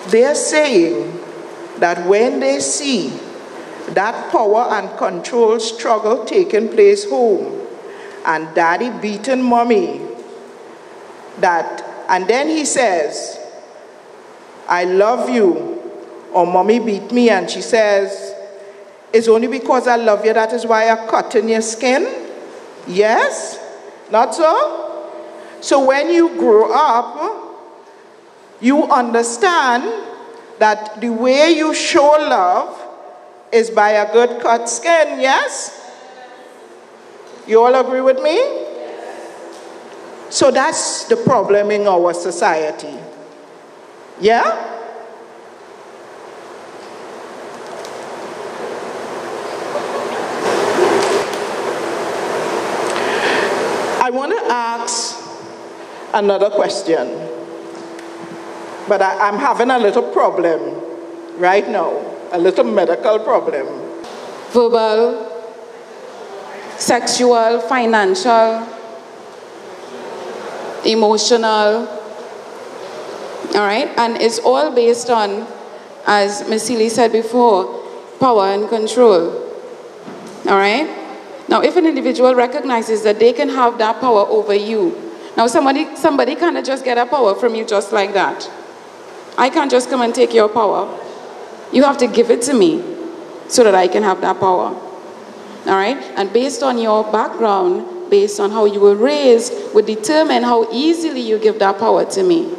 They are saying that when they see that power and control struggle taking place home, and daddy beating mommy, and then he says, I love you, or mommy beat me, and she says, it's only because I love you, that is why I cut in your skin? Yes? Not so? So when you grow up, you understand that the way you show love is by a good cut skin, yes? You all agree with me? So that's the problem in our society. Yeah? I want to ask another question, but I'm having a little problem right now, a little medical problem. Verbal, sexual, financial, emotional, all right? And it's all based on, as Ms. Seeley said before, power and control, all right? Now, if an individual recognizes that they can have that power over you, now somebody can't just get a power from you just like that. I can't just come and take your power. You have to give it to me so that I can have that power. All right? And based on your background, based on how you were raised, would determine how easily you give that power to me.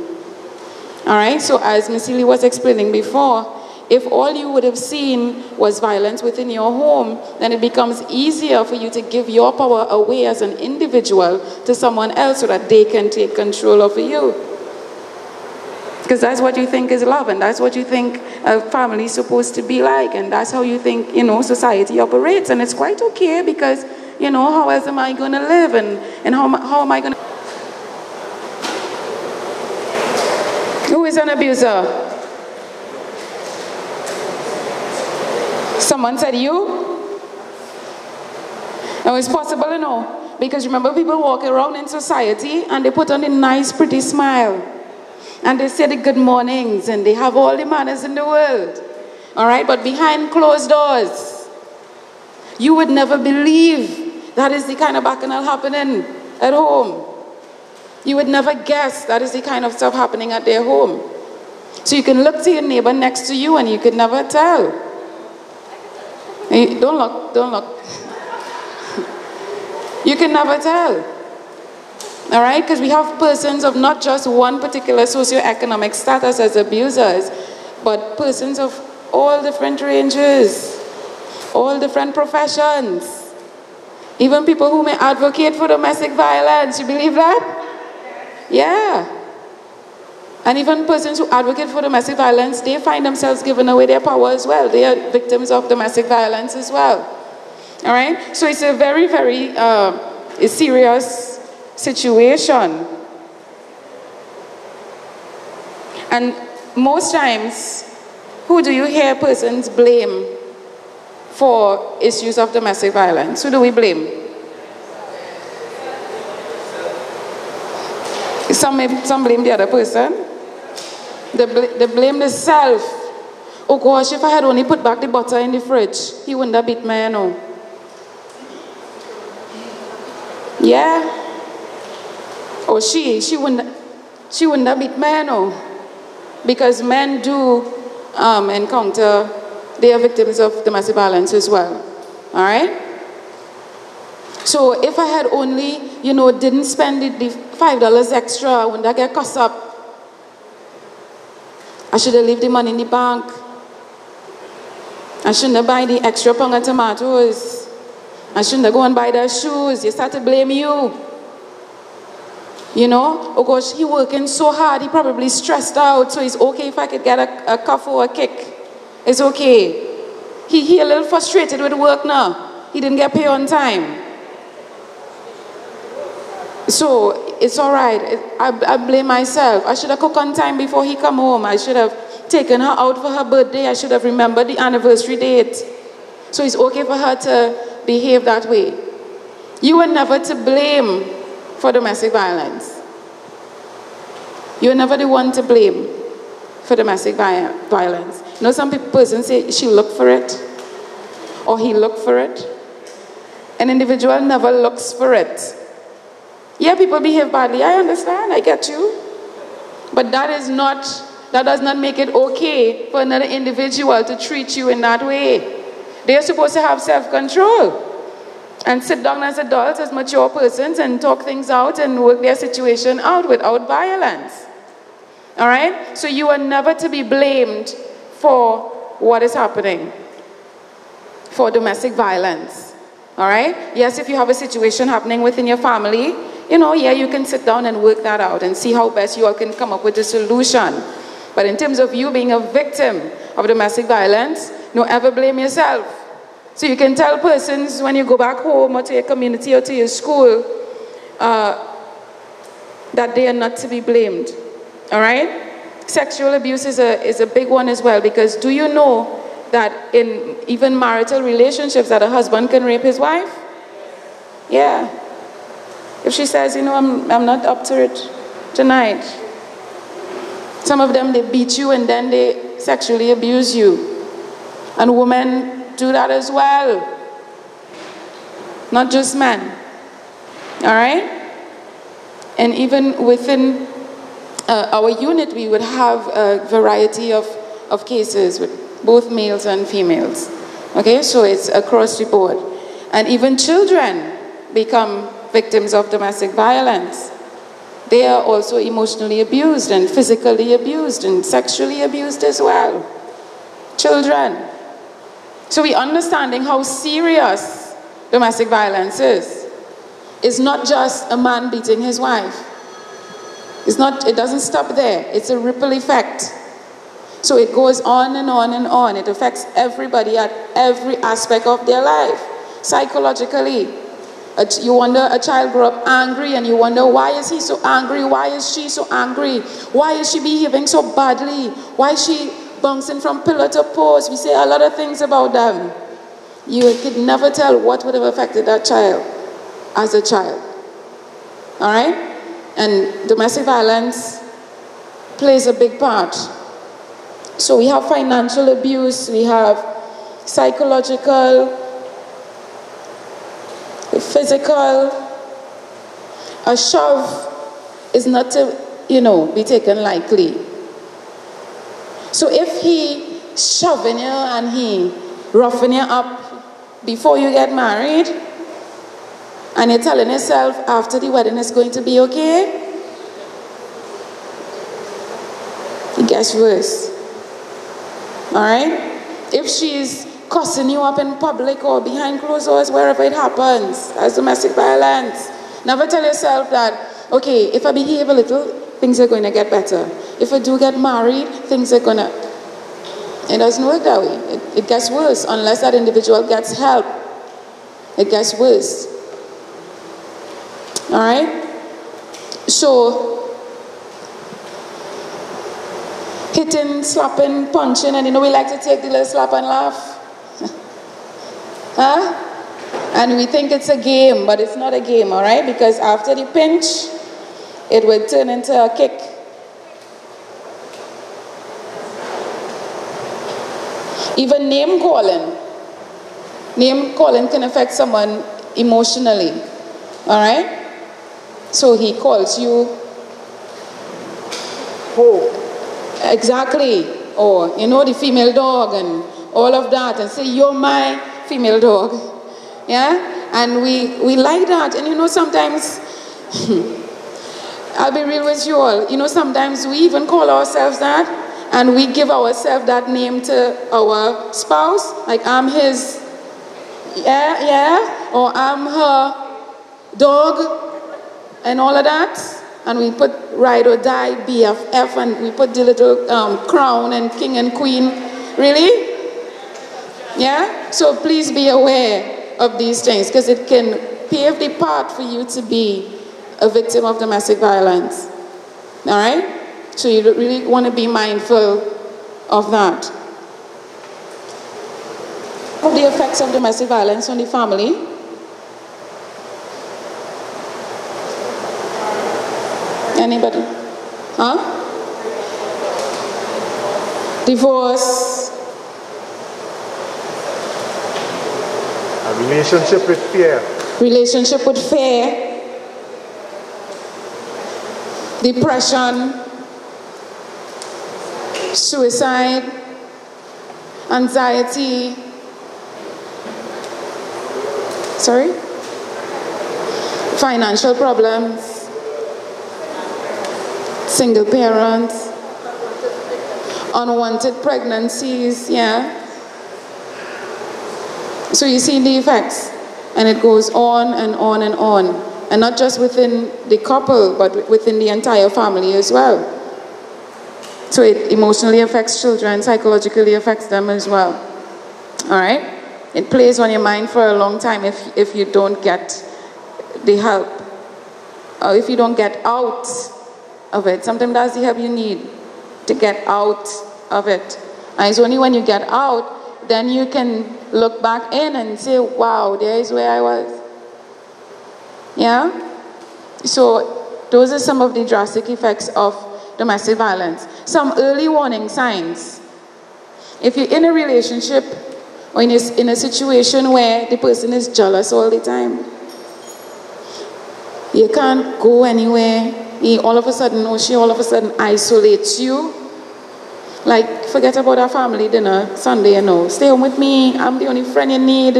All right? So as Ms. Seeley was explaining before, if all you would have seen was violence within your home, then it becomes easier for you to give your power away as an individual to someone else so that they can take control over you. Because that's what you think is love, and that's what you think a family is supposed to be like, and that's how you think, you know, society operates. And it's quite okay because, you know, how else am I going to live, and how am I going to... Who is an abuser? Someone said you? And it's possible, you know, because remember, people walk around in society and they put on a nice, pretty smile. And they say the good mornings, and they have all the manners in the world. All right? But behind closed doors, you would never believe that is the kind of bacchanal happening at home. You would never guess that is the kind of stuff happening at their home. So you can look to your neighbor next to you and you could never tell. Hey, don't look, don't look. You can never tell. All right? Because we have persons of not just one particular socioeconomic status as abusers, but persons of all different ranges, all different professions. Even people who may advocate for domestic violence, you believe that? Yeah. And even persons who advocate for domestic violence, they find themselves giving away their power as well. They are victims of domestic violence as well. All right? So it's a very, very serious situation. And most times, who do you hear persons blame for issues of domestic violence? Who do we blame? Some blame the other person. They blame the self. Oh gosh, if I had only put back the butter in the fridge, he wouldn't have beat me, you know. Yeah. Or she wouldn't have beat me, you know. Because men do encounter, they are victims of domestic violence as well. All right? So if I had only, didn't spend the $5 extra, I wouldn't get cussed up. I should have left the money in the bank. I shouldn't have buy the extra pound of tomatoes. I shouldn't have go and buy the shoes. They start to blame you. Oh gosh, he working so hard, he probably stressed out, so it's okay if I could get a cuff or a kick. It's okay. He a little frustrated with work now. He didn't get paid on time. So it's all right. I blame myself. I should have cooked on time before he come home. I should have taken her out for her birthday. I should have remembered the anniversary date. So it's okay for her to behave that way. You are never to blame for domestic violence. You're never the one to blame for domestic violence. Some persons say she looked for it or he looked for it. An individual never looks for it. Yeah, people behave badly. I understand. I get you. But that does not make it okay for another individual to treat you in that way. They are supposed to have self-control and sit down as adults, as mature persons, and talk things out and work their situation out without violence. All right? So you are never to be blamed for what is happening, for domestic violence. All right? Yes, if you have a situation happening within your family, you can sit down and work that out and see how best you all can come up with a solution. But in terms of you being a victim of domestic violence, don't ever blame yourself. So you can tell persons when you go back home or to your community or to your school that they are not to be blamed. All right? Sexual abuse is a big one as well, because do you know that in even marital relationships that a husband can rape his wife? Yeah. If she says, I'm not up to it tonight. Some of them, they beat you and then they sexually abuse you. And women do that as well. Not just men. All right? And even within our unit, we would have a variety of cases with both males and females. Okay? So it's across the board. And even children become victims of domestic violence. They are also emotionally abused and physically abused and sexually abused as well. Children. So we're understanding how serious domestic violence is. It's not just a man beating his wife. It doesn't stop there. It's a ripple effect. So it goes on and on and on. It affects everybody at every aspect of their life. Psychologically. You wonder, a child grew up angry and you wonder, why is he so angry? Why is she so angry? Why is she behaving so badly? Why is she bouncing from pillar to post? We say a lot of things about them. You could never tell what would have affected that child as a child. All right? And domestic violence plays a big part. So we have financial abuse, we have psychological, physical. A shove is not to, be taken lightly. So if he shoving you and he roughing you up before you get married, and you're telling yourself after the wedding it's going to be okay, it gets worse. All right? If she's cussing you up in public or behind closed doors, wherever it happens. That's domestic violence. Never tell yourself that, okay, if I behave a little, things are going to get better. If I do get married, things are going to... It doesn't work that way. It gets worse unless that individual gets help. It gets worse. All right? So, hitting, slapping, punching, and we like to take the little slap and laugh. Huh? And we think it's a game, but it's not a game, all right? Because after the pinch, it would turn into a kick. Even name calling. Name calling can affect someone emotionally, all right? So he calls you, oh, exactly, or the female dog and all of that, and say, you're my female dog, yeah? And we like that, and sometimes, I'll be real with you all, sometimes we even call ourselves that, and we give ourselves that name to our spouse, like I'm his, or I'm her dog, and all of that, and we put ride or die, BFF, and we put the little crown and king and queen. Really? Yeah? So please be aware of these things, because it can pave the path for you to be a victim of domestic violence. All right? So you really want to be mindful of that. Of the effects of domestic violence on the family. Anybody? Huh? Divorce. A relationship with fear. Relationship with fear. Depression. Suicide. Anxiety. Sorry? Financial problems. Single parents, unwanted pregnancies, yeah. So you see the effects, and it goes on and on and on. And not just within the couple, but within the entire family as well. So it emotionally affects children, psychologically affects them as well. All right? It plays on your mind for a long time if you don't get the help, or if you don't get out of it. Sometimes that's the help you need to get out of it. And it's only when you get out, then you can look back in and say, wow, there is where I was. Yeah? So those are some of the drastic effects of domestic violence. Some early warning signs. If you're in a relationship or in a situation where the person is jealous all the time, you can't go anywhere. He all of a sudden, or she all of a sudden isolates you. Like, forget about our family dinner Sunday, Stay home with me. I'm the only friend you need.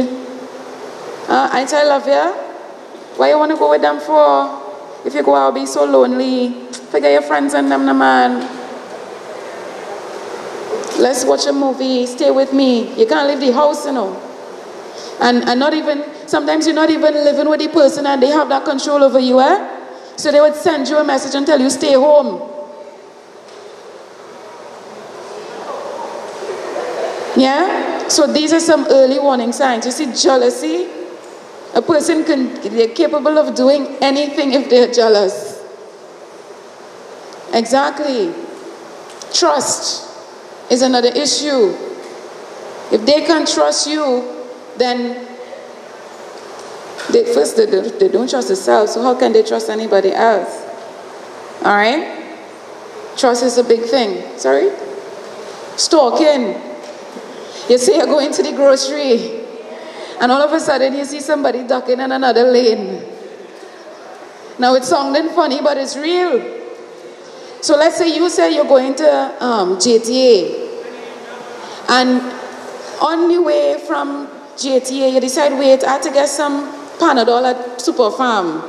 I tell you, love you. Why you want to go with them for? If you go out, be so lonely. Forget your friends and them, man. Let's watch a movie. Stay with me. You can't leave the house, And not even, sometimes you're not even living with the person and they have that control over you, eh? So they would send you a message and tell you, stay home. Yeah? So these are some early warning signs. You see, jealousy. A person they're capable of doing anything if they're jealous. Exactly. Trust is another issue. If they can't trust you, then they don't trust themselves, so how can they trust anybody else? All right? Trust is a big thing. Sorry? Stalking. You say you're going to the grocery, and all of a sudden you see somebody ducking in another lane. Now it's sounding funny, but it's real. So let's say you say you're going to JTA, and on the way from JTA, you decide, wait, I have to get some Panadol at Super Farm.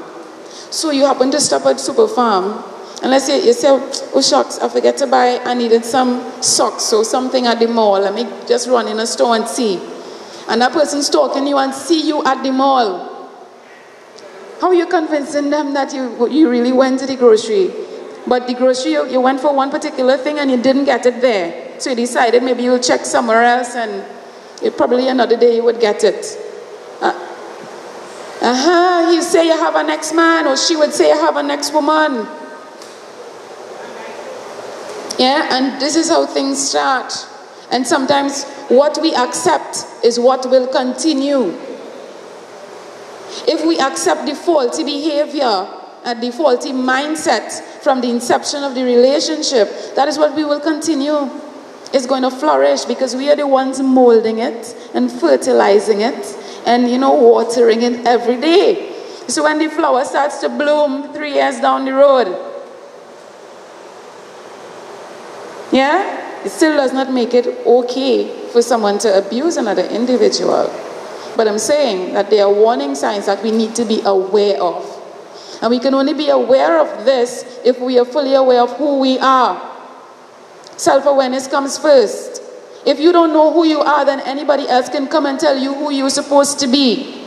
So you happen to stop at Super Farm, and let's say you say, oh shucks, I forget to buy, I needed some socks or something at the mall. Let me just run in a store and see. and that person's stalking you and see you at the mall. How are you convincing them that you really went to the grocery? But the grocery, you went for one particular thing and you didn't get it there. So you decided maybe you'll check somewhere else and probably another day you would get it. You say you have an ex-man, or she would say you have an ex-woman. Yeah, and this is how things start. And sometimes what we accept is what will continue. If we accept the faulty behavior and the faulty mindset from the inception of the relationship, that is what we will continue. It's going to flourish because we are the ones molding it and fertilizing it and, watering it every day. So when the flower starts to bloom 3 years down the road, yeah, it still does not make it okay for someone to abuse another individual. But I'm saying that there are warning signs that we need to be aware of. And we can only be aware of this if we are fully aware of who we are. Self-awareness comes first. If you don't know who you are, then anybody else can come and tell you who you're supposed to be.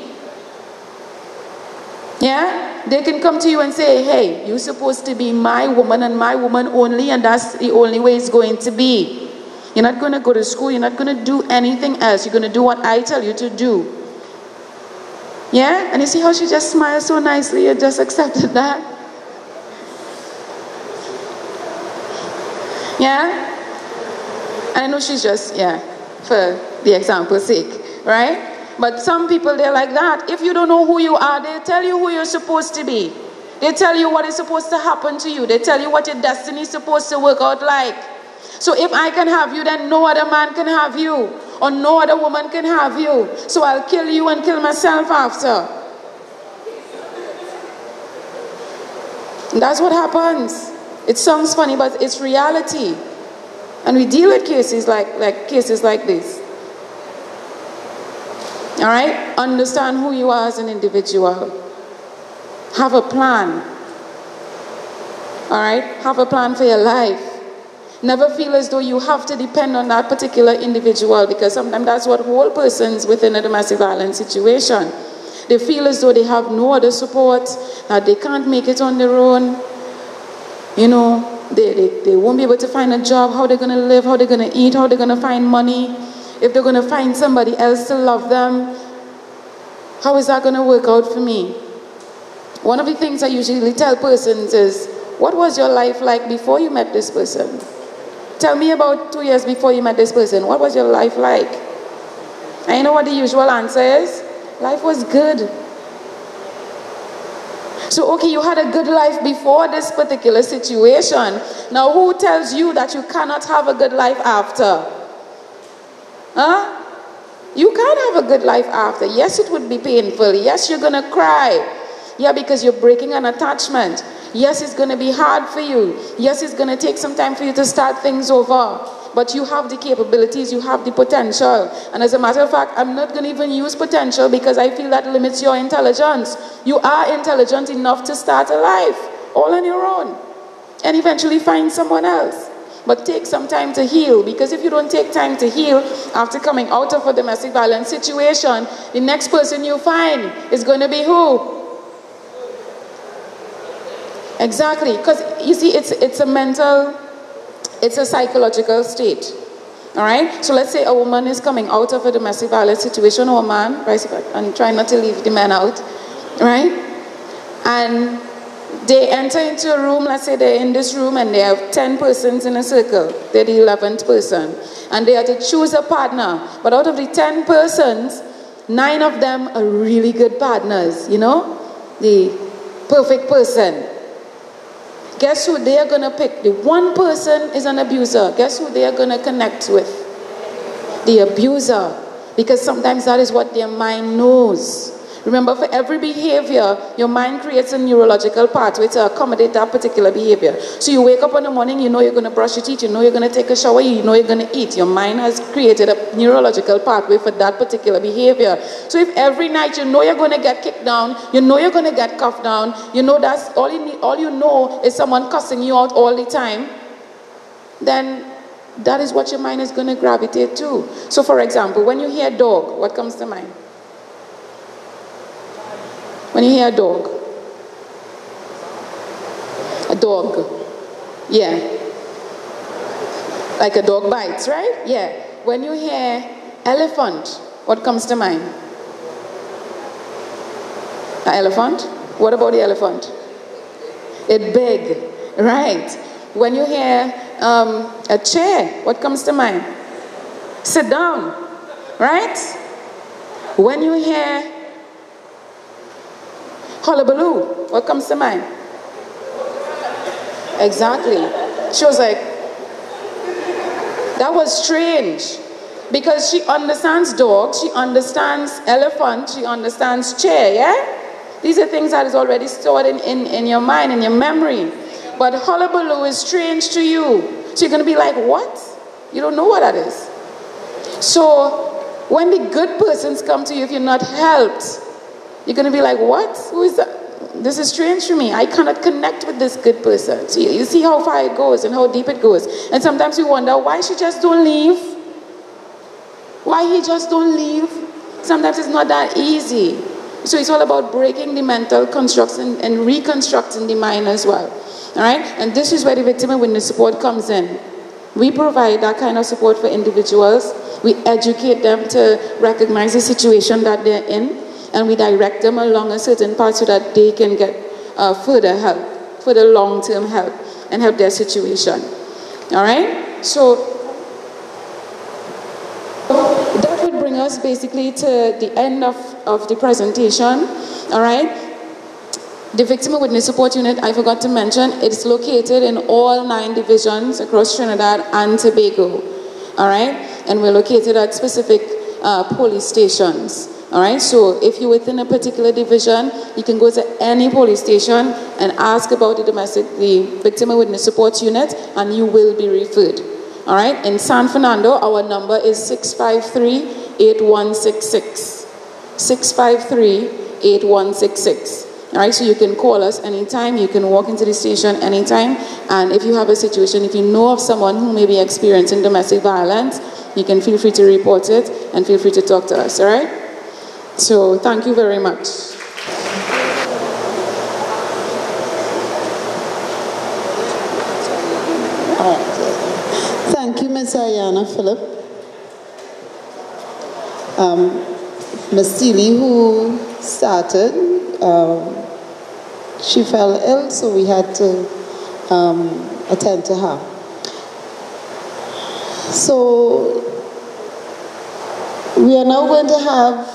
Yeah? They can come to you and say, hey, you're supposed to be my woman and my woman only, and that's the only way it's going to be. You're not going to go to school. You're not going to do anything else. You're going to do what I tell you to do. Yeah? And you see how she just smiled so nicely and just accepted that? Yeah? And I know she's just, for the example's sake, right? But some people, they're like that. If you don't know who you are, they'll tell you who you're supposed to be. They tell you what is supposed to happen to you. They tell you what your destiny is supposed to work out like. So if I can have you, then no other man can have you. Or no other woman can have you. So I'll kill you and kill myself after. And that's what happens. It sounds funny, but it's reality. And we deal with cases like cases like this. All right? Understand who you are as an individual. Have a plan. All right? Have a plan for your life. Never feel as though you have to depend on that particular individual, because sometimes that's what hold persons within a domestic violence situation. They feel as though they have no other support, that they can't make it on their own. They won't be able to find a job. How they're going to live, how they're going to eat, how they're going to find money. If they're going to find somebody else to love them, how is that going to work out for me? One of the things I usually tell persons is, what was your life like before you met this person? Tell me about 2 years before you met this person. What was your life like? And you know what the usual answer is? Life was good. So, okay, you had a good life before this particular situation. Now, who tells you that you cannot have a good life after? Huh? You can have a good life after. Yes, it would be painful. Yes, you're going to cry. Yeah, because you're breaking an attachment. Yes, it's going to be hard for you. Yes, it's going to take some time for you to start things over. But you have the capabilities, you have the potential. And as a matter of fact, I'm not going to even use potential because I feel that limits your intelligence. You are intelligent enough to start a life all on your own. And eventually find someone else. But take some time to heal, because if you don't take time to heal after coming out of a domestic violence situation, the next person you find is going to be who? Exactly, because you see, it's a mental, it's a psychological state. All right? So let's say a woman is coming out of a domestic violence situation, or a man, right? And try not to leave the men out, right? And they enter into a room, let's say they're in this room and they have 10 persons in a circle. They're the 11th person. And they are to choose a partner. But out of the 10 persons, 9 of them are really good partners, the perfect person. Guess who they are going to pick? The one person is an abuser. Guess who they are going to connect with? The abuser. Because sometimes that is what their mind knows. Remember, for every behavior, your mind creates a neurological pathway to accommodate that particular behavior. So you wake up in the morning, you know you're going to brush your teeth, you know you're going to take a shower, you know you're going to eat. Your mind has created a neurological pathway for that particular behavior. So if every night you know you're going to get kicked down, you know you're going to get cuffed down, you know that's all you know is someone cussing you out all the time, then that is what your mind is going to gravitate to. So for example, when you hear dog, what comes to mind? When you hear a dog? A dog. Yeah. Like a dog bites, right? Yeah. When you hear elephant, what comes to mind? An elephant? What about the elephant? It's big, right? When you hear a chair, what comes to mind? Sit down, right? When you hear hullabaloo, what comes to mind? Exactly. She was like, that was strange. Because she understands dog, she understands elephant, she understands chair, yeah? These are things that is already stored in your mind, in your memory. But hullabaloo is strange to you. So you're going to be like, what? You don't know what that is. So when the good persons come to you, if you're not helped, you're going to be like, what? Who is that? This is strange to me. I cannot connect with this good person. So you see how far it goes and how deep it goes. And sometimes we wonder why she just don't leave. Why he just don't leave. Sometimes it's not that easy. So it's all about breaking the mental constructs and reconstructing the mind as well. All right? And this is where the victim and witness support comes in. We provide that kind of support for individuals. We educate them to recognize the situation that they're in, and we direct them along a certain path so that they can get further help, further long-term help, and help their situation. All right? So that would bring us basically to the end of the presentation. All right? The Victim and Witness Support Unit, I forgot to mention, it's located in all 9 divisions across Trinidad and Tobago. All right? And we're located at specific police stations. All right? So if you're within a particular division, you can go to any police station and ask about the Victim and Witness Support Unit, and you will be referred. All right? In San Fernando, our number is 653-8166. 653-8166. All right, so you can call us anytime, you can walk into the station anytime, and if you have a situation, if you know of someone who may be experiencing domestic violence, you can feel free to report it and feel free to talk to us, all right? So, thank you very much. Thank you, Ms. Ayana Phillip. Ms. Seeley, who started, she fell ill, so we had to attend to her. So we are now going to have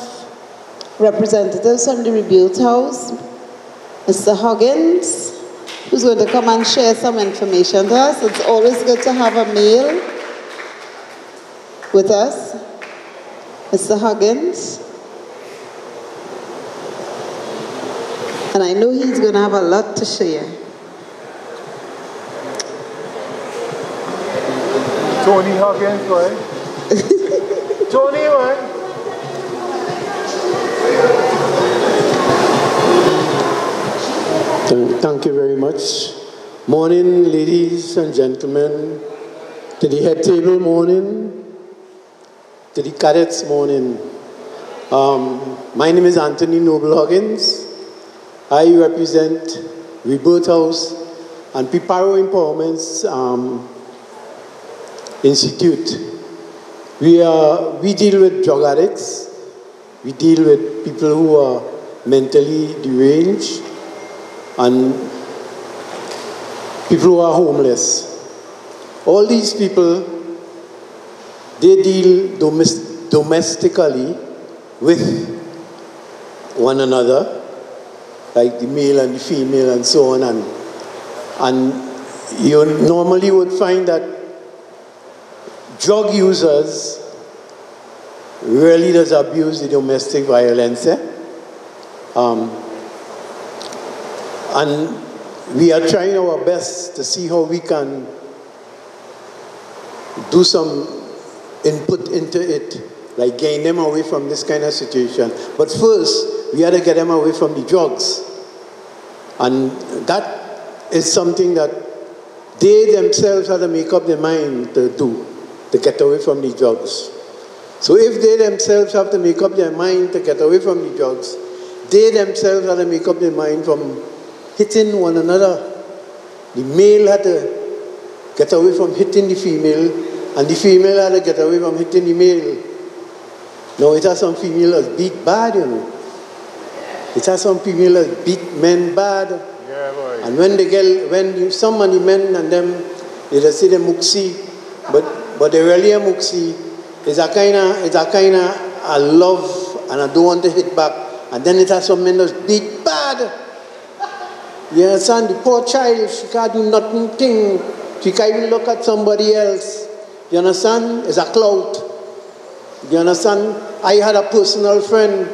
representatives from the Rebuilt House, Mr. Huggins, who's going to come and share some information to us. It's always good to have a male with us. Mr. Huggins. And I know he's going to have a lot to share. Tony Huggins, right? Tony, right? Thank you very much. Morning, ladies and gentlemen. To the head table, morning. To the cadets, morning. My name is Anthony Noble Huggins. I represent Rebuilt House and Piparo Empowerment Institute. We deal with drug addicts. We deal with people who are mentally deranged and people who are homeless. All these people, they deal domestically with one another, like the male and the female and so on. And you normally would find that drug users really does abuse the domestic violence. And we are trying our best to see how we can do some input into it, like gain them away from this kind of situation. But first, we had to get them away from the drugs. And that is something that they themselves had to make up their mind to get away from the drugs. So if they themselves have to make up their mind to get away from the drugs, they themselves had to make up their mind from hitting one another. The male had to get away from hitting the female, and the female had to get away from hitting the male. Now it has some females that beat bad, you know. It has some females that beat men bad. Yeah, boy. And when some of the men and them, they just say they're muxi, but they really are muxi. It's a kind of a love, and I don't want to hit back. And then it has some men that beat bad. You understand? The poor child, she can't do nothing. She can't even look at somebody else. You understand? It's a clout. You understand? I had a personal friend.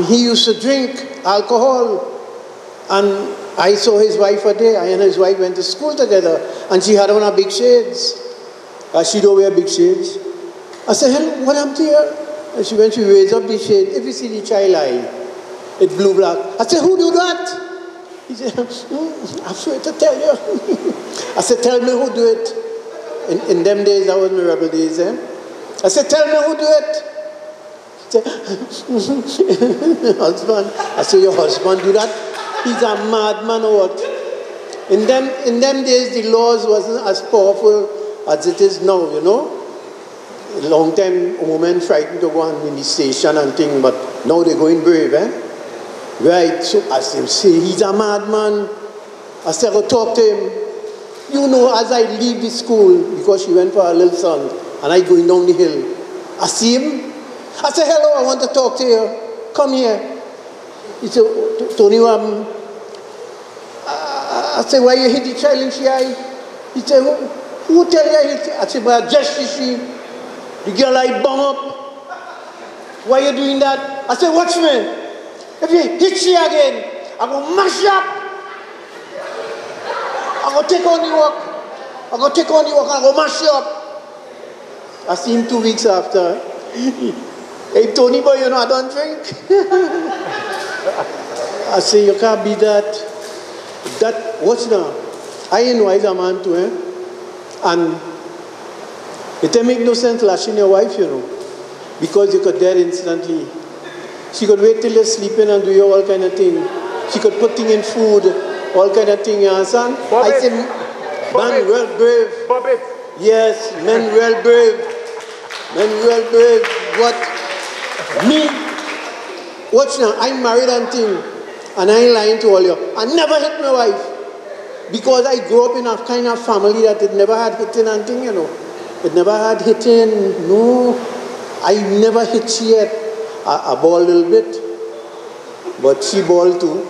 He used to drink alcohol. And I saw his wife a day. I and his wife went to school together. And she had on her big shades. She don't wear big shades. I said, "Hello, what happened to you?" And when she raised up the shade, if you see the child eye, it's blue black. I said, "Who do that?" He said, "I'm afraid to tell you." I said, "Tell me who do it." In them days, that was my rebel days. I said, "Tell me who do it." He said, "Husband." I said, "Your husband do that? He's a madman or what?" In them days, the laws wasn't as powerful as it is now, you know. A long time, women frightened to go on in the station and things, but now they're going brave, eh? Right, so I say, "He's a madman." I said, "Go talk to him." You know, as I leave the school, because she went for her little son, and I going down the hill, I see him. I said, "Hello, I want to talk to you. Come here." He said, "Tony, I said, "Why you hit the child in the eye?" He said, "Who tell you I hit it?" I said, "But just she, the girl I bung up. Why you doing that?" I said, "Watch me. If you hit she again, I'm going to mash you up. I'm going to take on the work. I'm going to take on the work and I'm going to mash you up." I see him 2 weeks after. "Hey, Tony, boy, you know I don't drink." I say, "You can't be that. What's now? I ain't wise a man too, eh? And it don't make no sense lashing your wife, you know, because you could dead instantly. She could wait till you're sleeping and do you all kind of thing. She could put things in food, all kind of thing, you understand?" I say, "Man, real brave." Yes, men real brave. Men real brave. What? Me? Watch now, I'm married and thing, and I ain't lying to all you. I never hit my wife. Because I grew up in a kind of family that it never had hitting and thing, you know. It never had hitting, no. I never hit she yet. I ball a little bit, but she ball too.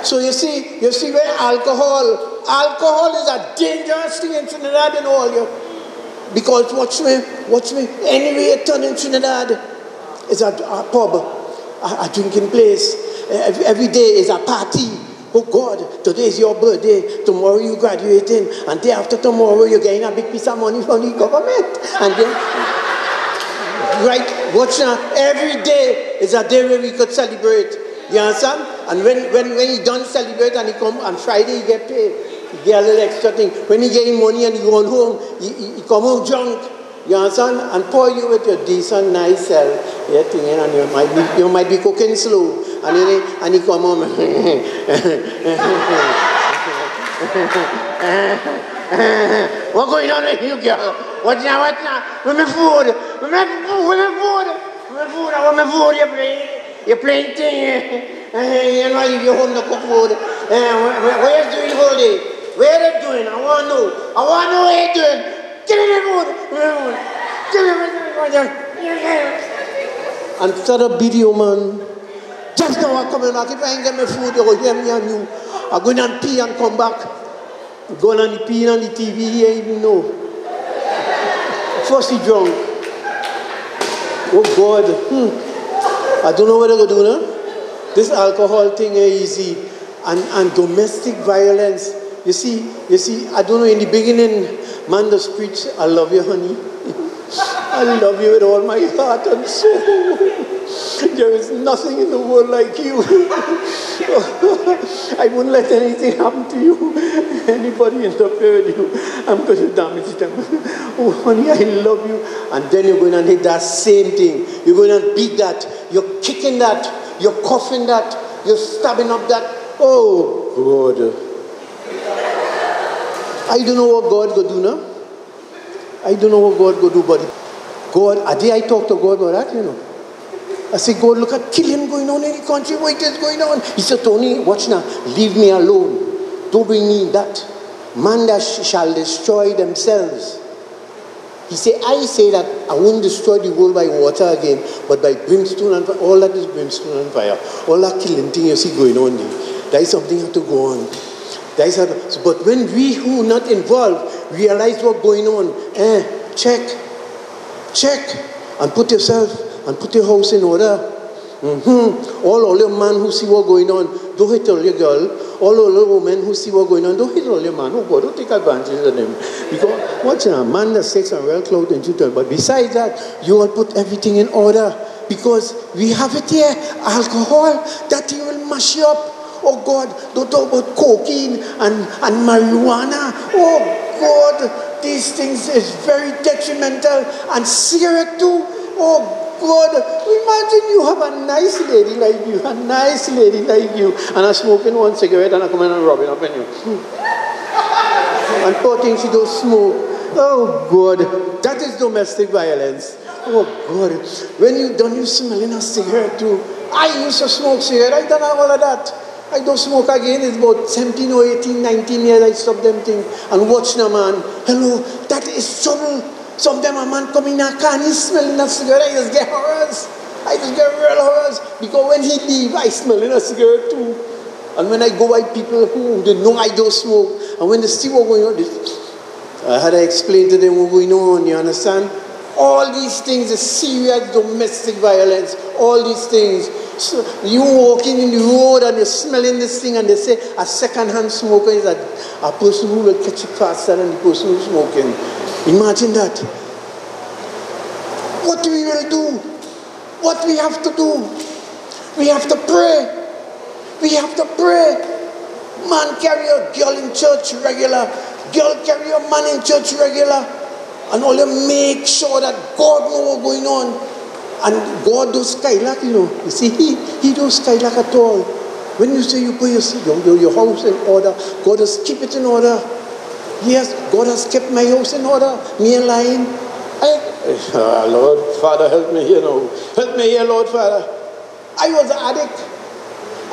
So you see where alcohol is a dangerous thing in Trinidad and all you. Because watch me, anyway you turn in Trinidad, it's a pub, a drinking place. Every day is a party. Oh God, today is your birthday, tomorrow you graduating, and day after tomorrow you're getting a big piece of money from the government. And then, right, watch now, every day is a day where we could celebrate. You understand? And when he done celebrate and he come on Friday, he get paid. He get a little extra thing. When he get money and he go home, he come home drunk. You understand? And pour you with your decent, nice self. Yeah, thing, and you might be cooking slow. And he come home. What going on with you, girl? What now? With my food. I want my food. You're playing thing. You know, leave your home to cook food. What you doing all day? Where are you doing? I want to know what you're doing. Give me the food. And start a video, man. Just now I'm coming back. If I ain't get my food, you'll hear me and you. I'm going and pee and come back. Going and pee on the TV, he ain't even know. First he drunk. Oh God. I don't know what I'm going to do now. This alcohol thing ain't easy. And domestic violence. You see, I don't know, in the beginning, man just preach, "I love you, honey. I love you with all my heart and soul. There is nothing in the world like you." I wouldn't let anything happen to you. Anybody interfere with you, I'm going to damage them. Oh, honey, I love you. And then you're going to hit that same thing. You're going to beat that. You're kicking that. You're coughing that. You're stabbing up that. Oh, God. I don't know what God will do now. I don't know what God will do, but God, a day I talked to God about that, you know. I said, God, look at killing going on in the country. What is going on? He said, Tony, watch now. Leave me alone. Don't bring me that. Man that shall destroy themselves. He said, I say that I won't destroy the world by water again, but by brimstone and fire. All that is brimstone and fire. All that killing thing you see going on there. There is something that to go on. But when we who are not involved realize what's going on, check, and put yourself and put your house in order. All your man who see what's going on, don't hit all your girl. All your women who see what's going on, don't hit all your man. Oh God, don't take advantage of them. Because watch a man that takes a real cloth into them. But besides that, you will put everything in order. Because we have it here, alcohol, that thing will mash you up. Oh God, don't talk about cocaine and marijuana. Oh God, these things is very detrimental. And cigarette too. Oh God, imagine you have a nice lady like you, and I'm smoking one cigarette and I come in and rubbing up on you. And poor thing she don't smoke. Oh God, that is domestic violence. Oh God, when you done, you smelling a cigarette too. I used to smoke cigarette, I done all of that. I don't smoke again. It's about 17 or 18, 19 years I stopped them thing. And watch now, man. Hello, that is trouble. Sometimes a man come in and can't smell that cigarette. I just get horrors. I just get real horrors. Because when he leave, I smell in a cigarette too. And when I go by people who they know I don't smoke, and when they see what's going on, I had to explain to them what's going on, you understand? All these things is serious domestic violence. All these things. So you walking in the road and you're smelling this thing and they say a second-hand smoker is a person who will catch it faster than the person who's smoking. Imagine that. What we will do? What we have to do? We have to pray. We have to pray. Man carry a girl in church regular. Girl carry a man in church regular. And all them make sure that God knows what's going on. And God does skylark, you know. You see, he does skylark at all. When you say you put your house in order, God has keep it in order. Yes, God has kept my house in order. Me and lying. Lord, Father, help me here now. Help me here, Lord, Father. I was an addict.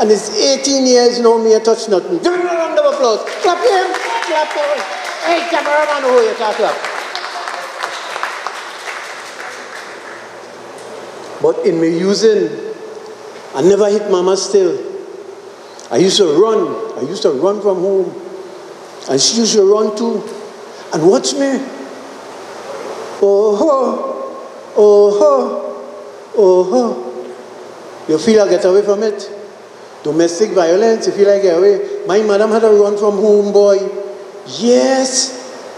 And it's 18 years now, me I touch nothing. Give me a round of applause. Clap him. Clap him. Hey, cameraman, who you clap. But in my using, I never hit mama still. I used to run. I used to run from home. And she used to run too. And watch me. Oh. You feel I get away from it? Domestic violence, you feel I get away? My madam had to run from home, boy. Yes.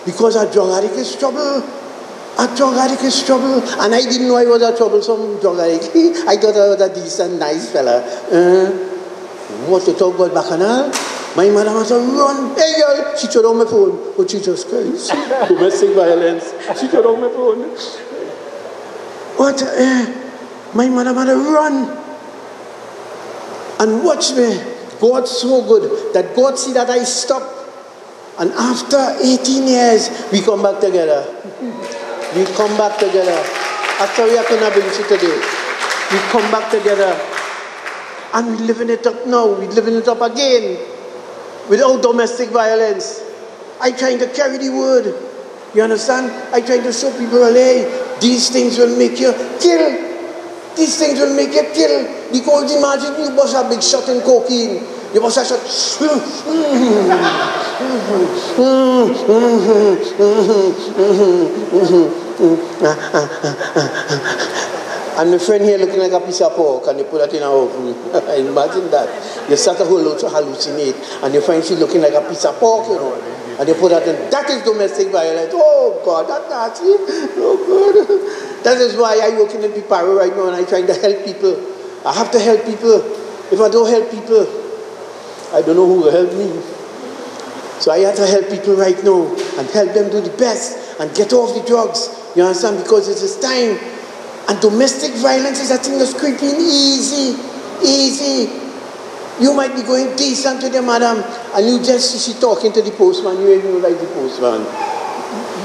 Because a drug addict is trouble. A drug addict is trouble. And I didn't know I was a troublesome drug addict. I thought I was a decent, nice fella. What to talk about Bacchanal? My mother had to run. Hey girl, she threw down my phone. Oh Jesus Christ. Domestic violence. She threw down my phone. What? My mother had to run. And watch me. God's so good that God see that I stopped. And after 18 years, we come back together. We come back together. Actually, I couldn't bring you today. We come back together. And we're living it up now. We're living it up again. Without domestic violence. I trying to carry the word. You understand? I trying to show people, hey, these things will make you kill. These things will make you kill. Because imagine you bust a big shot in cocaine. You must have shot. And my friend here looking like a piece of pork, and you put that in her oven. Imagine that. You start to hallucinate, and you find she looking like a piece of pork, you know. And you put that in. That is domestic violence. Oh God, that's nasty. Oh God. That is why I work in the Piparo right now, and I'm trying to help people. I have to help people. If I don't help people, I don't know who will help me. So I have to help people right now and help them do the best and get off the drugs. You understand? Because it is time. And domestic violence is a thing that's creeping easy. Easy. You might be going decent to the madam and you just see she talking to the postman. You ain't even like the postman.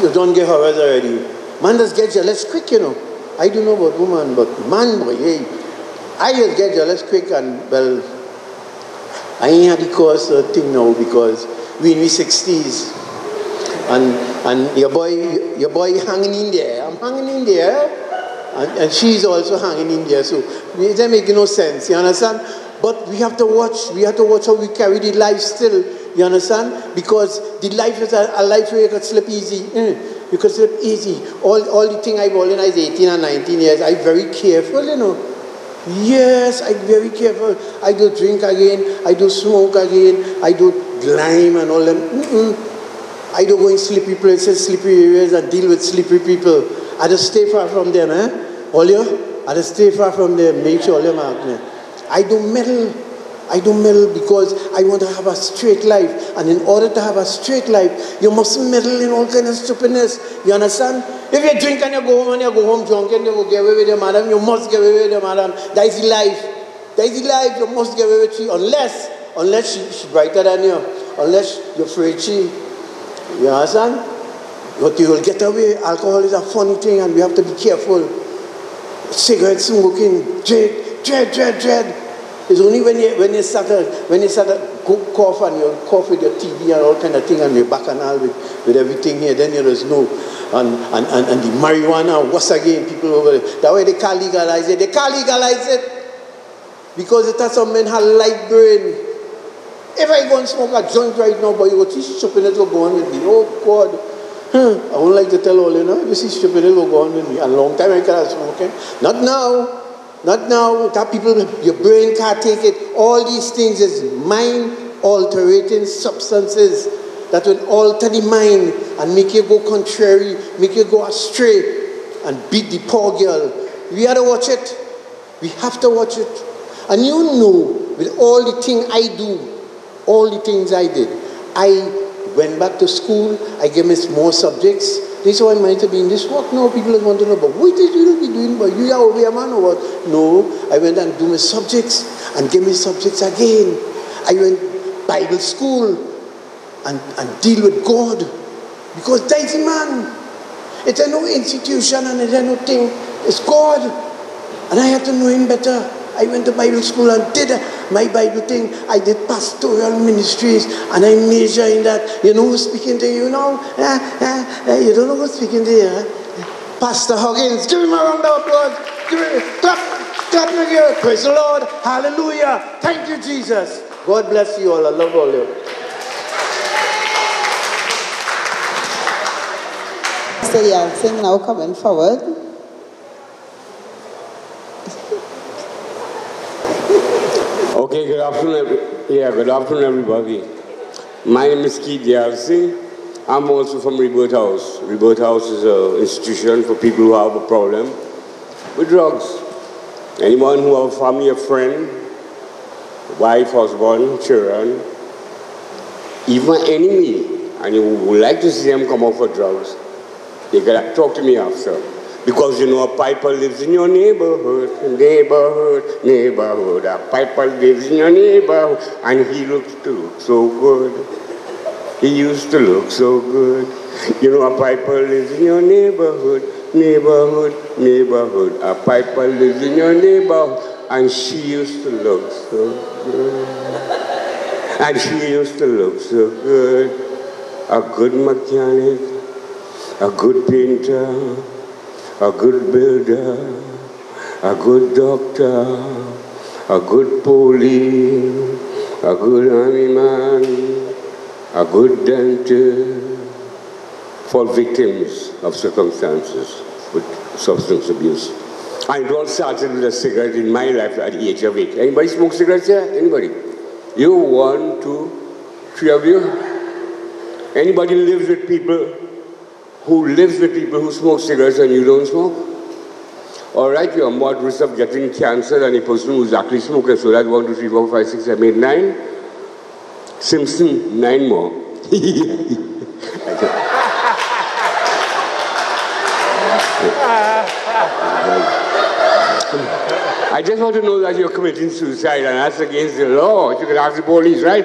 You don't get harassed already. Man does get jealous quick, you know. I don't know about woman, but man, boy, hey. I just get jealous quick and, well, I ain't had the cause thing now because we in the 60s. And your boy hanging in there. I'm hanging in there. And she's also hanging in there. So it doesn't make no sense. You understand? But we have to watch. We have to watch how we carry the life still. You understand? Because the life is a life where you can slip easy. You can slip easy. All the thing I've when I was 18 and 19 years, I'm very careful, you know. Yes, I'm very careful. I do drink again. I do smoke again. I do lime and all them. I don't go in slippery places, slippery areas and deal with slippery people. I just stay far from them, All you? I just stay far from them. Make sure all them mark me. I don't meddle. I don't meddle because I want to have a straight life. And in order to have a straight life, you must meddle in all kind of stupidness. You understand? If you drink and you go home drunk and you go get away with your madam, you must get away with your madam. That is the life. That is the life. You must get away with she. Unless she's brighter than you. Unless you're afraid she. You understand? But you will get away. Alcohol is a funny thing and we have to be careful. Cigarette smoking, dread. It's only when you start to cough and you cough with your TB and all kind of thing and you're back and all with everything here, then you just know. And the marijuana, once again, people over there. That way they can't legalize it. They can't legalize it because it has some men have light brain. If I go and smoke a joint right now, but you go see stupidness will go on with me. Oh God. I won't like to tell all you know, if you see stupidness will go on with me. A long time I can't smoke. Not now. Not now. That people, your brain can't take it. All these things is mind-altering substances that will alter the mind and make you go contrary, make you go astray and beat the poor girl. We have to watch it. We have to watch it. And you know, with all the things I do, all the things I did, I went back to school, I gave me more subjects. This is why I might have been in this work. No, people want to know, but what did you be doing? But you are over a man or what? No, I went and do my subjects and gave me subjects again. I went Bible school and deal with God. Because that is a man. It's a no institution and it's a no thing. It's God. And I had to know him better. I went to Bible school and did my Bible thing. I did pastoral ministries and I major in that. You know who's speaking to you now? You don't know who's speaking to you? Pastor Huggins. Give him a round of applause. Clap my girl. Praise the Lord. Hallelujah. Thank you, Jesus. God bless you all. I love all of you. Mr. Yeltsin now coming forward. Okay, good afternoon, everybody. My name is Keith Yeltsin. I'm also from Rebirth House. Rebirth House is an institution for people who have a problem with drugs. Anyone who have a family, a friend, wife, husband, children, even enemy, and you would like to see them come off for drugs, they gotta talk to me after. Because you know a piper lives in your neighborhood. A piper lives in your neighborhood. And he used to look so good. He used to look so good. You know a piper lives in your neighborhood. A piper lives in your neighborhood. And she used to look so good. And she used to look so good. A good mechanic, a good painter, a good builder, a good doctor, a good police, a good army man, a good dentist, for victims of circumstances with substance abuse. And it all started with a cigarette in my life at the age of 8. Anybody smoke cigarettes here? Anybody? You, 1, 2, 3 of you? Anybody lives with people who smoke cigarettes and you don't smoke? All right, you're more at risk of getting cancer than a person who's actually smoking. So that's 1, 2, 3, 4, 5, 6, 7, 8, 9. Simpson, 9 more. I just want to know that you're committing suicide, and that's against the law. You can ask the police, right?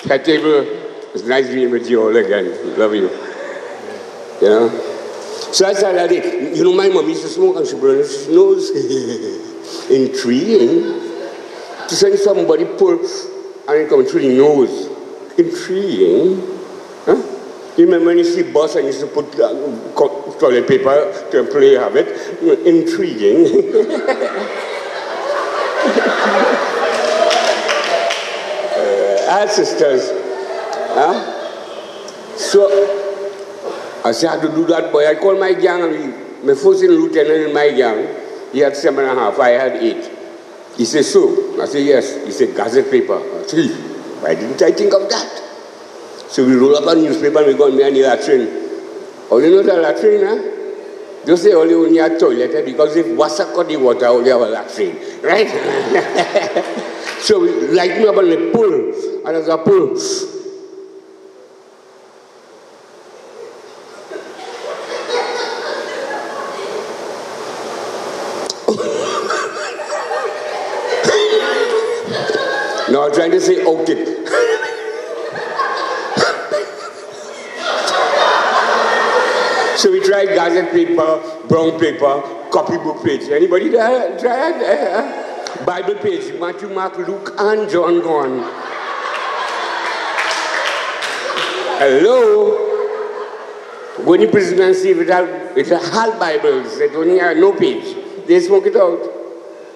Head table, it's nice being with you all again. Love you. You know? So I said that day, you know, my mom used to smoke and she burned her nose. Intriguing. To send somebody pull and it comes through the nose. Intriguing. Huh? You remember when you see bus and you used to put toilet paper to play habit? Intriguing. Our sisters. Huh? So, I said, I had to do that, boy. I called my gang, my first lieutenant in my gang, he had 7.5, I had 8. He said, so? I said, yes. He said, gazette paper. I said, why didn't I think of that? So we roll up a newspaper and we go near the latrine. All you know the latrine, huh? Just say only when you have toilet, because if water cut the water, only have a latrine, right? So we light me up and we pull, and as I pull, no, I'm trying to say out it. So we tried gazette paper, brown paper, copybook page. Anybody there? Try it? Bible page, Matthew, Mark, Luke, and John gone. Hello? Go in prison and see if it has half Bibles. It only have no page. They smoke it out.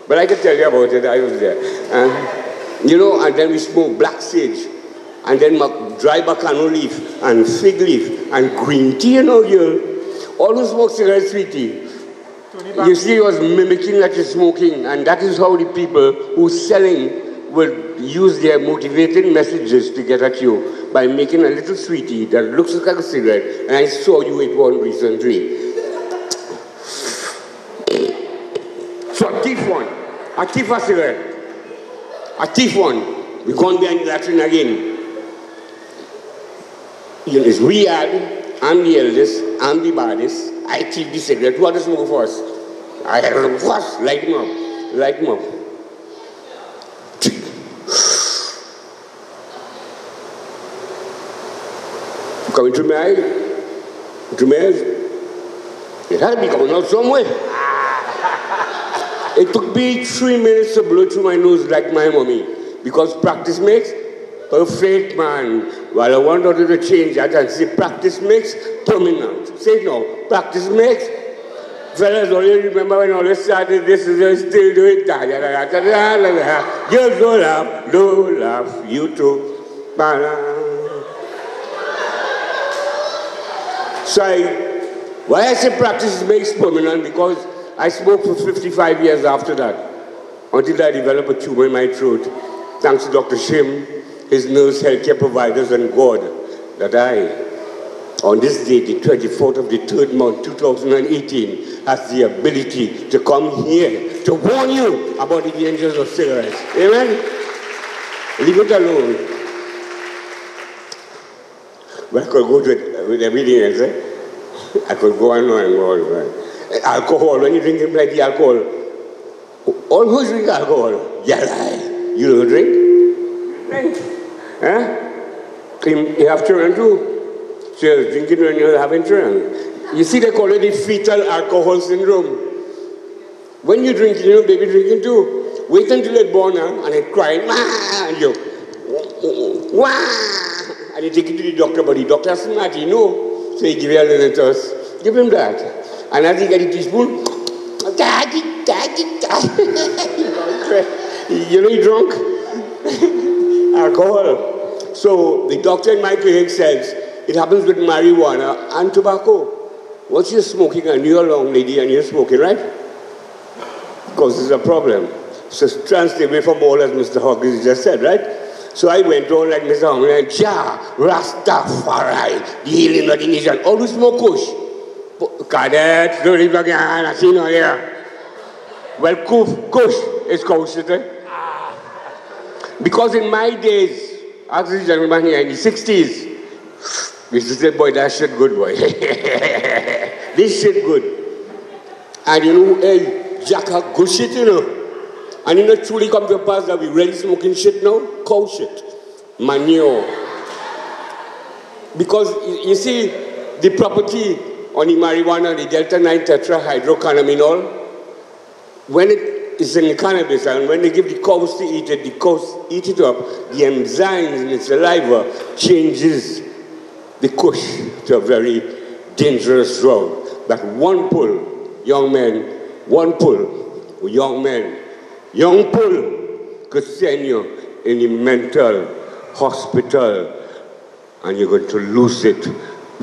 But I can tell you about it. I was there. You know, and then we smoke black sage, and then dry bacano leaf, and fig leaf, and green tea, you know, girl. All who smoke cigarettes, sweetie. You see, he was mimicking that you're smoking, and that is how the people who selling will use their motivating messages to get at you by making a little sweetie that looks like a cigarette, and I saw you with one recently. So a thief one. A thief a cigarette. A thief one. We gone behind the latrine again. You know, it's weird. I'm the eldest, I'm the baddest. I thief the cigarette. Who had to smoke first? I had to first. Light him up. Light him up. Coming to my eye. To my eyes. It had to be coming out somewhere. It took me 3 minutes to blow through my nose like my mommy. Because practice makes perfect, man. Well, I want you to change that and say practice makes permanent. Say it now. Practice makes. Fellas, only remember when all started this is still do it. Girls don't laugh, you too. So why I say practice makes permanent, because I smoked for 55 years after that, until I developed a tumor in my throat. Thanks to Dr. Shim, his nurse, healthcare providers, and God, that I, on this day, the 24th of the 3rd month, 2018, has the ability to come here to warn you about the dangers of cigarettes. Amen? Leave it alone. But I could go with everything else, eh? I could go on and on. Right? Alcohol, when you drink plenty alcohol, all who drink alcohol, yeah, you don't drink? Drink. Huh? You have children too. So you're drinking when you're having children. You see, they call it the fetal alcohol syndrome. When you drink, you know, baby drinking too. Wait until they're born and they cry, and you, and you take it to the doctor, but the doctor's smart, you know. So he give you a little toss. Give him that. And as he get a teaspoon, daddy. You know, he's drunk. Alcohol. So the doctor in my clinic says it happens with marijuana and tobacco. Once you're smoking and you're a long lady and you're smoking, right? Because it's a problem. So try and stay away from all, as Mr. Hawkins just said, right? So I went on like Mr. Hawkins and Jah, Rastafari, the healing of the nation. All who smoke kush. Cadets, don't leave again, I see no here. Well, kush is kush, isn't it? Because in my days, ask this gentleman here in the 60s. We used to say, boy, that shit good, boy. This shit good. And you know, hey, Jack, good shit, you know. And you know, truly come to pass that we really smoking shit now? Cow shit. Manure. Because, you see, the property on the marijuana, the delta-9 tetrahydrocannabinol, when it is in the cannabis, and when they give the cows to eat it, the cows eat it up, the enzymes in its saliva changes the kush to a very dangerous drug. That one pull, young men, one pull, young men, young pull could send you in the mental hospital, and you're going to lose it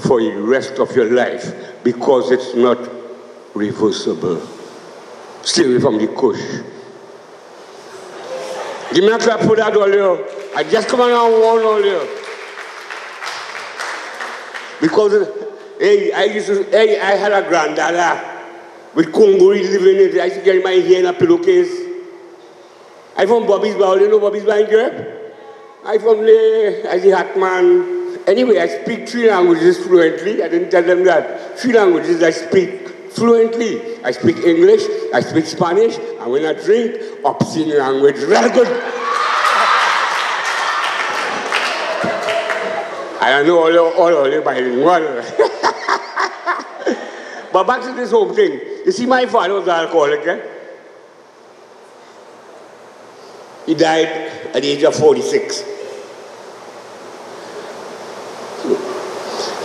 for the rest of your life because it's not reversible. Stay away from the kush. Give me a clap for that, all you. I just come on and warn all you. Because, hey, I had a granddaughter with Kongori living in it. I used to get my hair in a pillowcase. I'm from Bobby's Bar. You know Bobby's Bar in Europe? I'm from there. I the hat man. Anyway, I speak 3 languages fluently. I didn't tell them that. 3 languages I speak fluently. I speak English, I speak Spanish, and when I drink, obscene language. Very good. I know all bilingual. But back to this whole thing. You see, my father was an alcoholic, eh? He died at the age of 46.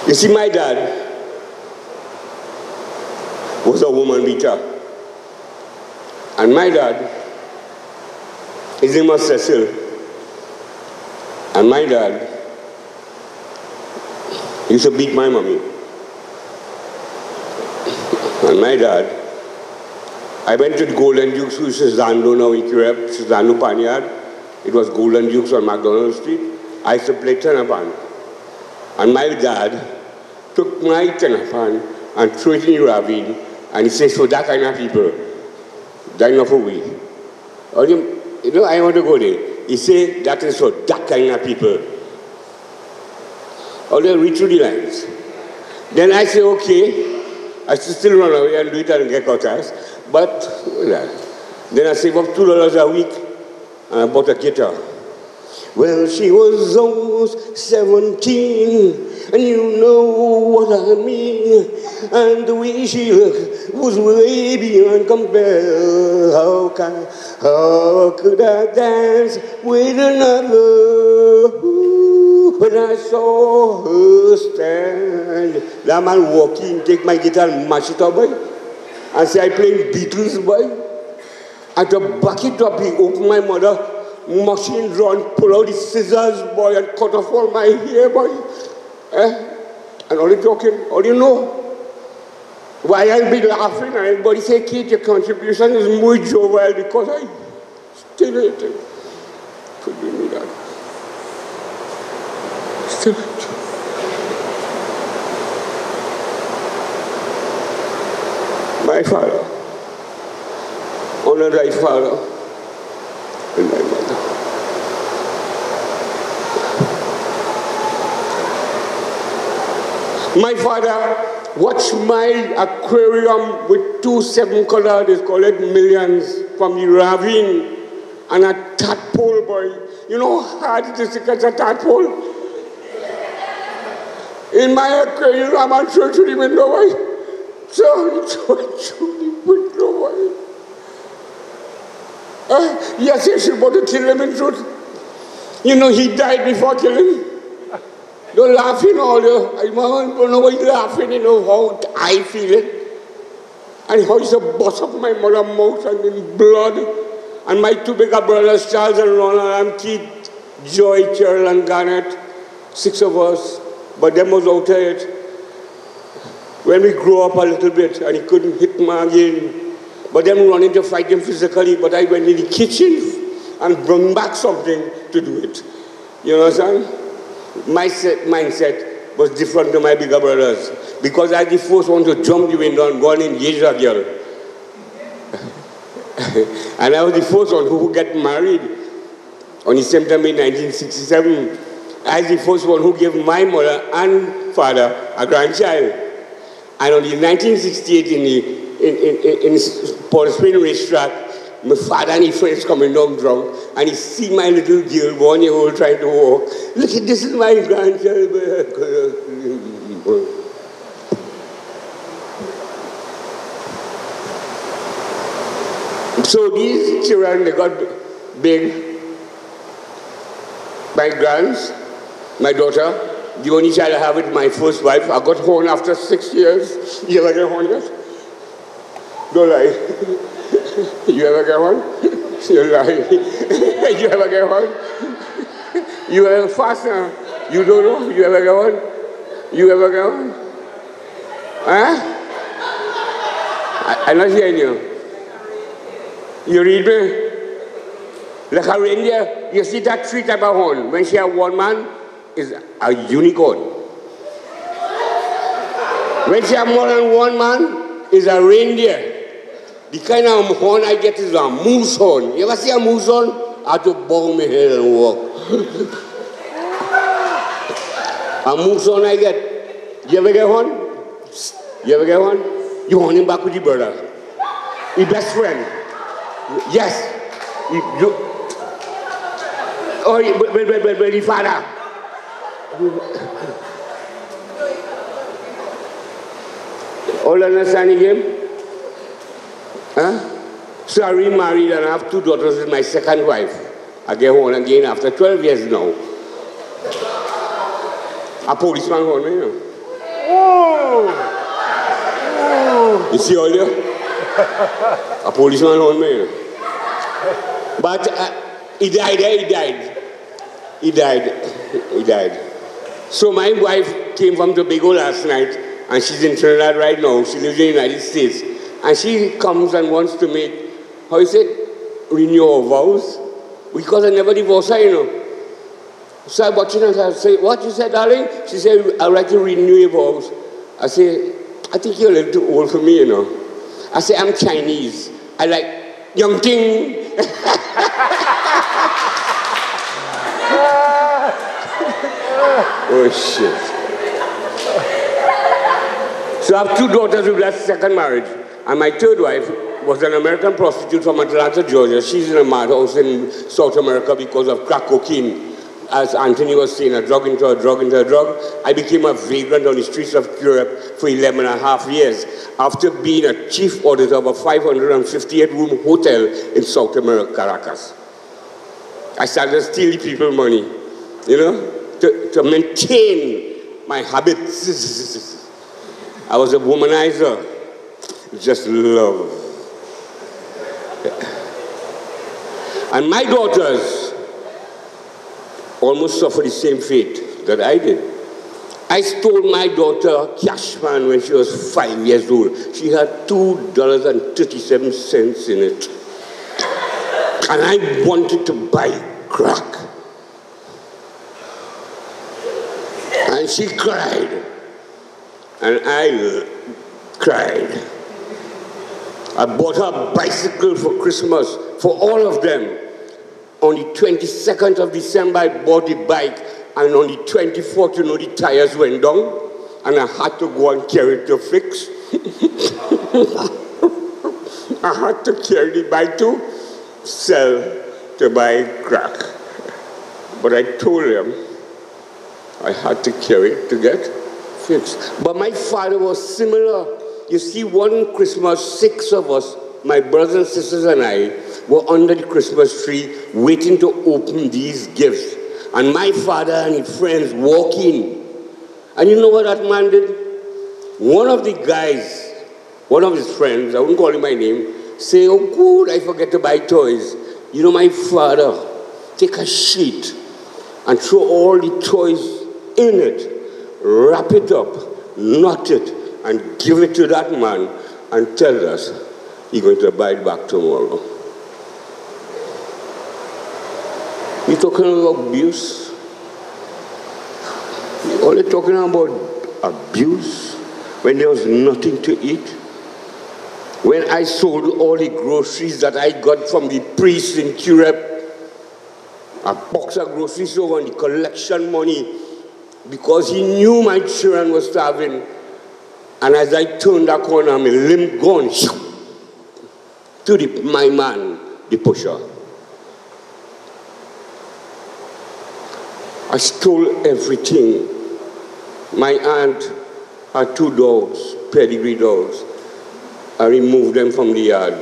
You see, my dad was a woman beater. And my dad, his name was Cecil. And my dad used to beat my mommy. And my dad, I went to the Golden Dukes, which is Zando now in Kireb, Zando Panyard. It was Golden Dukes on McDonald Street. I used to play Tenapan. And my dad took my Tenapan and threw it in the ravine. And he says, for that kind of people, that enough for we. You know, I want to go there. He said, that is for that kind of people. Or they read through the lines. Then I say, okay, I should still run away and do it and get caught us. But, then I save up $2 a week and I bought a guitar. Well, she was almost 17, and you know what I mean. And the way she looked was way beyond compare. How could I dance with another? When I saw her stand, that man walk in, take my guitar and mash it up, boy. And say, I playing Beatles, boy. And to back it up, he opened my mother machine drawn, pull out the scissors, boy, and cut off all my hair, boy. And all you talking, all you know. Why I'll be laughing and everybody say, Kate, your contribution is muy jovial because I still hate it. Forgive me that. Still hate it. My father, honored thy father, and my mother. My father watched my aquarium with 2 7-color, they call it millions, from the ravine, and a tadpole, boy. You know how hard it is to catch a tadpole? In my aquarium, I'm not throw through the window, boy. So through the window, boy. Yes, he should want to kill him in truth. You know, he died before killing. Don't laughing all you. I don't know why you're laughing, you know how I feel it. And how it's a bust up my mother's mouth and in blood. And my 2 bigger brothers, Charles and Ronald and Keith, Joy, Cheryl and Garnet, 6 of us. But them was out of it. When we grew up a little bit and he couldn't hit me again. But them running to fight him physically, but I went in the kitchen and brought back something to do it. You understand? My mindset was different to my bigger brothers because I was the first one to jump the window and go and engage a girl. And I was the first one who got married on the 7th of May 1967, I was the first one who gave my mother and father a grandchild. And on the 1968 in Port Spring racetrack, my father and his friends coming down drunk, and he see my little girl, 1 year old, trying to walk. Look at this is my grandchild. So these children, they got big. My grands, my daughter, the only child I have with my first wife, I got horn after 6 years. You ever get horn yet? Don't lie. You ever get one? You lie. You ever get one? You ever fast now? You don't know? You ever get one? You ever get one? Huh? I'm not hearing you. You read me? Like a reindeer, you see that 3 type of horn. When she has 1 man, is a unicorn. When she has more than 1 man, is a reindeer. The kind of horn I get is a moose horn. You ever see a moose horn? I have to bow my head and walk. A moose horn I get. You ever get one? You ever get one? You horn him back with your brother. Your best friend. Yes. Oh, but the father. All understand again? Huh? So I remarried and I have 2 daughters with my second wife. I get home again after 12 years now. A policeman home me, you know. Oh! You see all you? A policeman home me, you know. But he died. So my wife came from Tobago last night and she's in Trinidad right now. She lives in the United States. And she comes and wants to make, how is it, renew her vows. Because I never divorced her, you know. So I watch her and I say, what you said, darling? She said, I'd like to renew your vows. I say, I think you're a little too old for me, you know. I say, I'm Chinese. I like young ting. Oh, shit. So I have 2 daughters with that second marriage. And my third wife was an American prostitute from Atlanta, Georgia. She's in a madhouse in South America because of crack cocaine. As Anthony was saying, a drug into a drug into a drug. I became a vagrant on the streets of Europe for 11.5 years after being a chief auditor of a 558-room hotel in South America, Caracas. I started stealing people money, you know, to maintain my habits. I was a womanizer. Just love. And my daughters almost suffered the same fate that I did. I stole my daughter Cashman when she was 5 years old. She had $2.37 in it. And I wanted to buy crack. And she cried. And I cried. I bought her a bicycle for Christmas, for all of them. On the 22nd of December, I bought the bike, and on the 24th, you know, the tires went down, and I had to go and carry it to fix. I had to carry the bike to sell, to buy crack. But I told them I had to carry it to get fixed. But my father was similar. You see, one Christmas, 6 of us, my brothers and sisters and I, were under the Christmas tree waiting to open these gifts. And my father and his friends walk in. And you know what that man did? One of the guys, one of his friends, I wouldn't call him by name, say, oh good, I forget to buy toys. You know, my father, take a sheet and throw all the toys in it, wrap it up, knot it, and give it to that man and tell us he's going to buy it back tomorrow. You're talking about abuse? You're only talking about abuse when there was nothing to eat? When I sold all the groceries that I got from the priest in Europe, a box of grocery store and the collection money because he knew my children were starving. And as I turned that corner, my limb gone to my man, the pusher. I stole everything. My aunt had 2 dogs, pedigree dogs. I removed them from the yard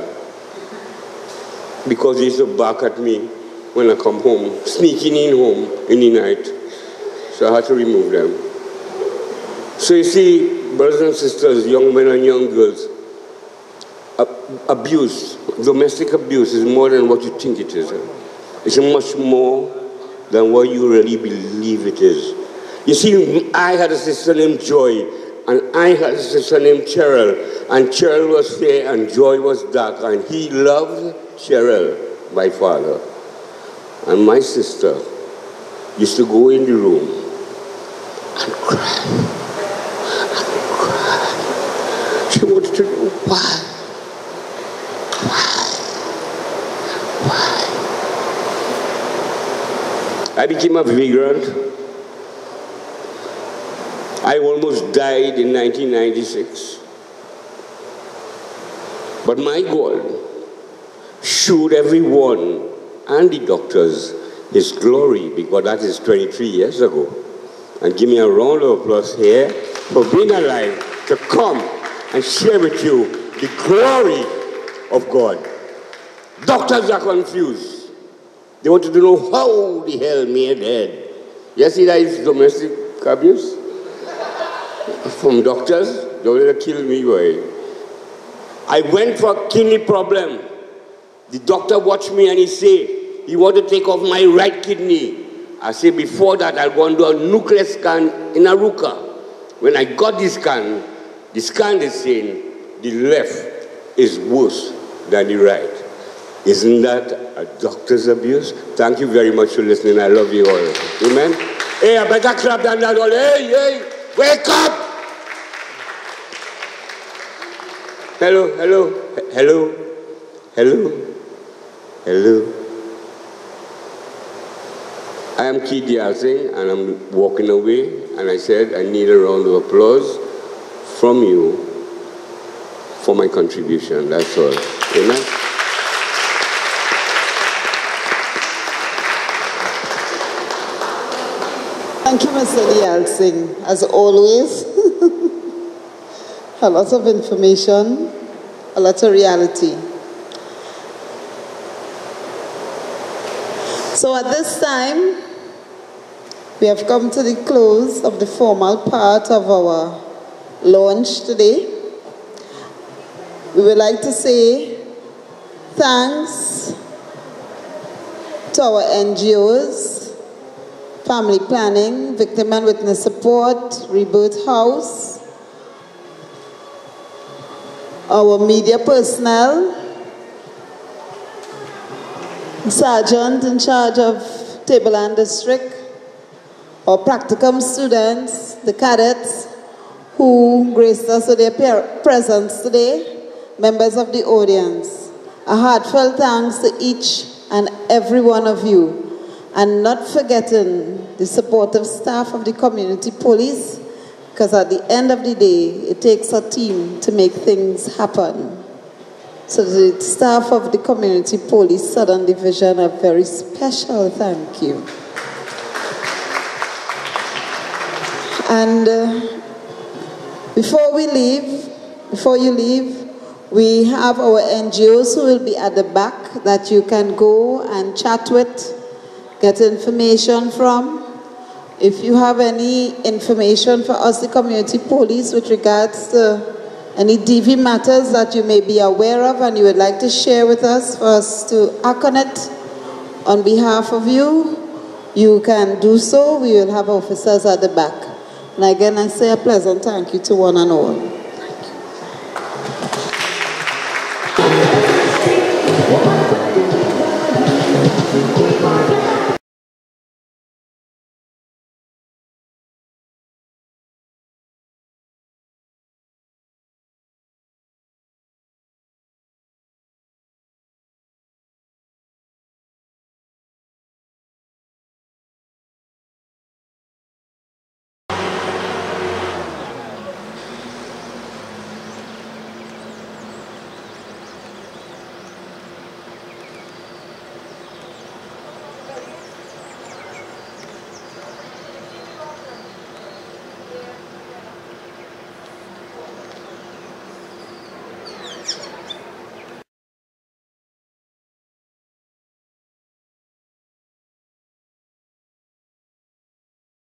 because they used to bark at me when I come home, sneaking in home in the night. So I had to remove them. So you see, brothers and sisters, young men and young girls, abuse, domestic abuse is more than what you think it is. It's much more than what you really believe it is. You see, I had a sister named Joy, and I had a sister named Cheryl, and Cheryl was fair and Joy was dark, and he loved Cheryl, my father. And my sister used to go in the room and cry, and cry. She wanted to know why. I became a vagrant. I almost died in 1996. But my God showed everyone and the doctors his glory, because that is 23 years ago. And give me a round of applause here for being alive to come and share with you the glory of God. Doctors are confused. They wanted to know how the hell me dead. You see that is domestic abuse? From doctors, they wanted to kill me, boy. I went for a kidney problem. The doctor watched me and he said, he wanted to take off my right kidney. I said, before that, I'll go and do a nuclear scan in Aruka. When I got the scan is saying the left is worse than the right. Isn't that a doctor's abuse? Thank you very much for listening. I love you all. Amen? Hey, I better clap than that all. Hey, hey, wake up! Hello, hello, hello, hello, hello. I am Keith Yasing, and I'm walking away, and I said I need a round of applause from you for my contribution. That's all. Amen? Thank you, Mr. Yasing. As always, a lot of information, a lot of reality. So at this time, we have come to the close of the formal part of our launch today. We would like to say thanks to our NGOs, Family Planning, Victim and Witness Support, Rebirth House, our media personnel, Sergeant in charge of Tableland District, our practicum students, the cadets who graced us with their presence today, members of the audience. A heartfelt thanks to each and every one of you, and not forgetting the supportive staff of the community police, because at the end of the day, it takes a team to make things happen. So the staff of the Community Police Southern Division, a very special thank you. And before you leave, we have our NGOs who will be at the back that you can go and chat with, get information from. If you have any information for us, the Community Police, with regards to any DV matters that you may be aware of and you would like to share with us for us to act on it on behalf of you, you can do so. We will have officers at the back. And again, I say a pleasant thank you to one and all.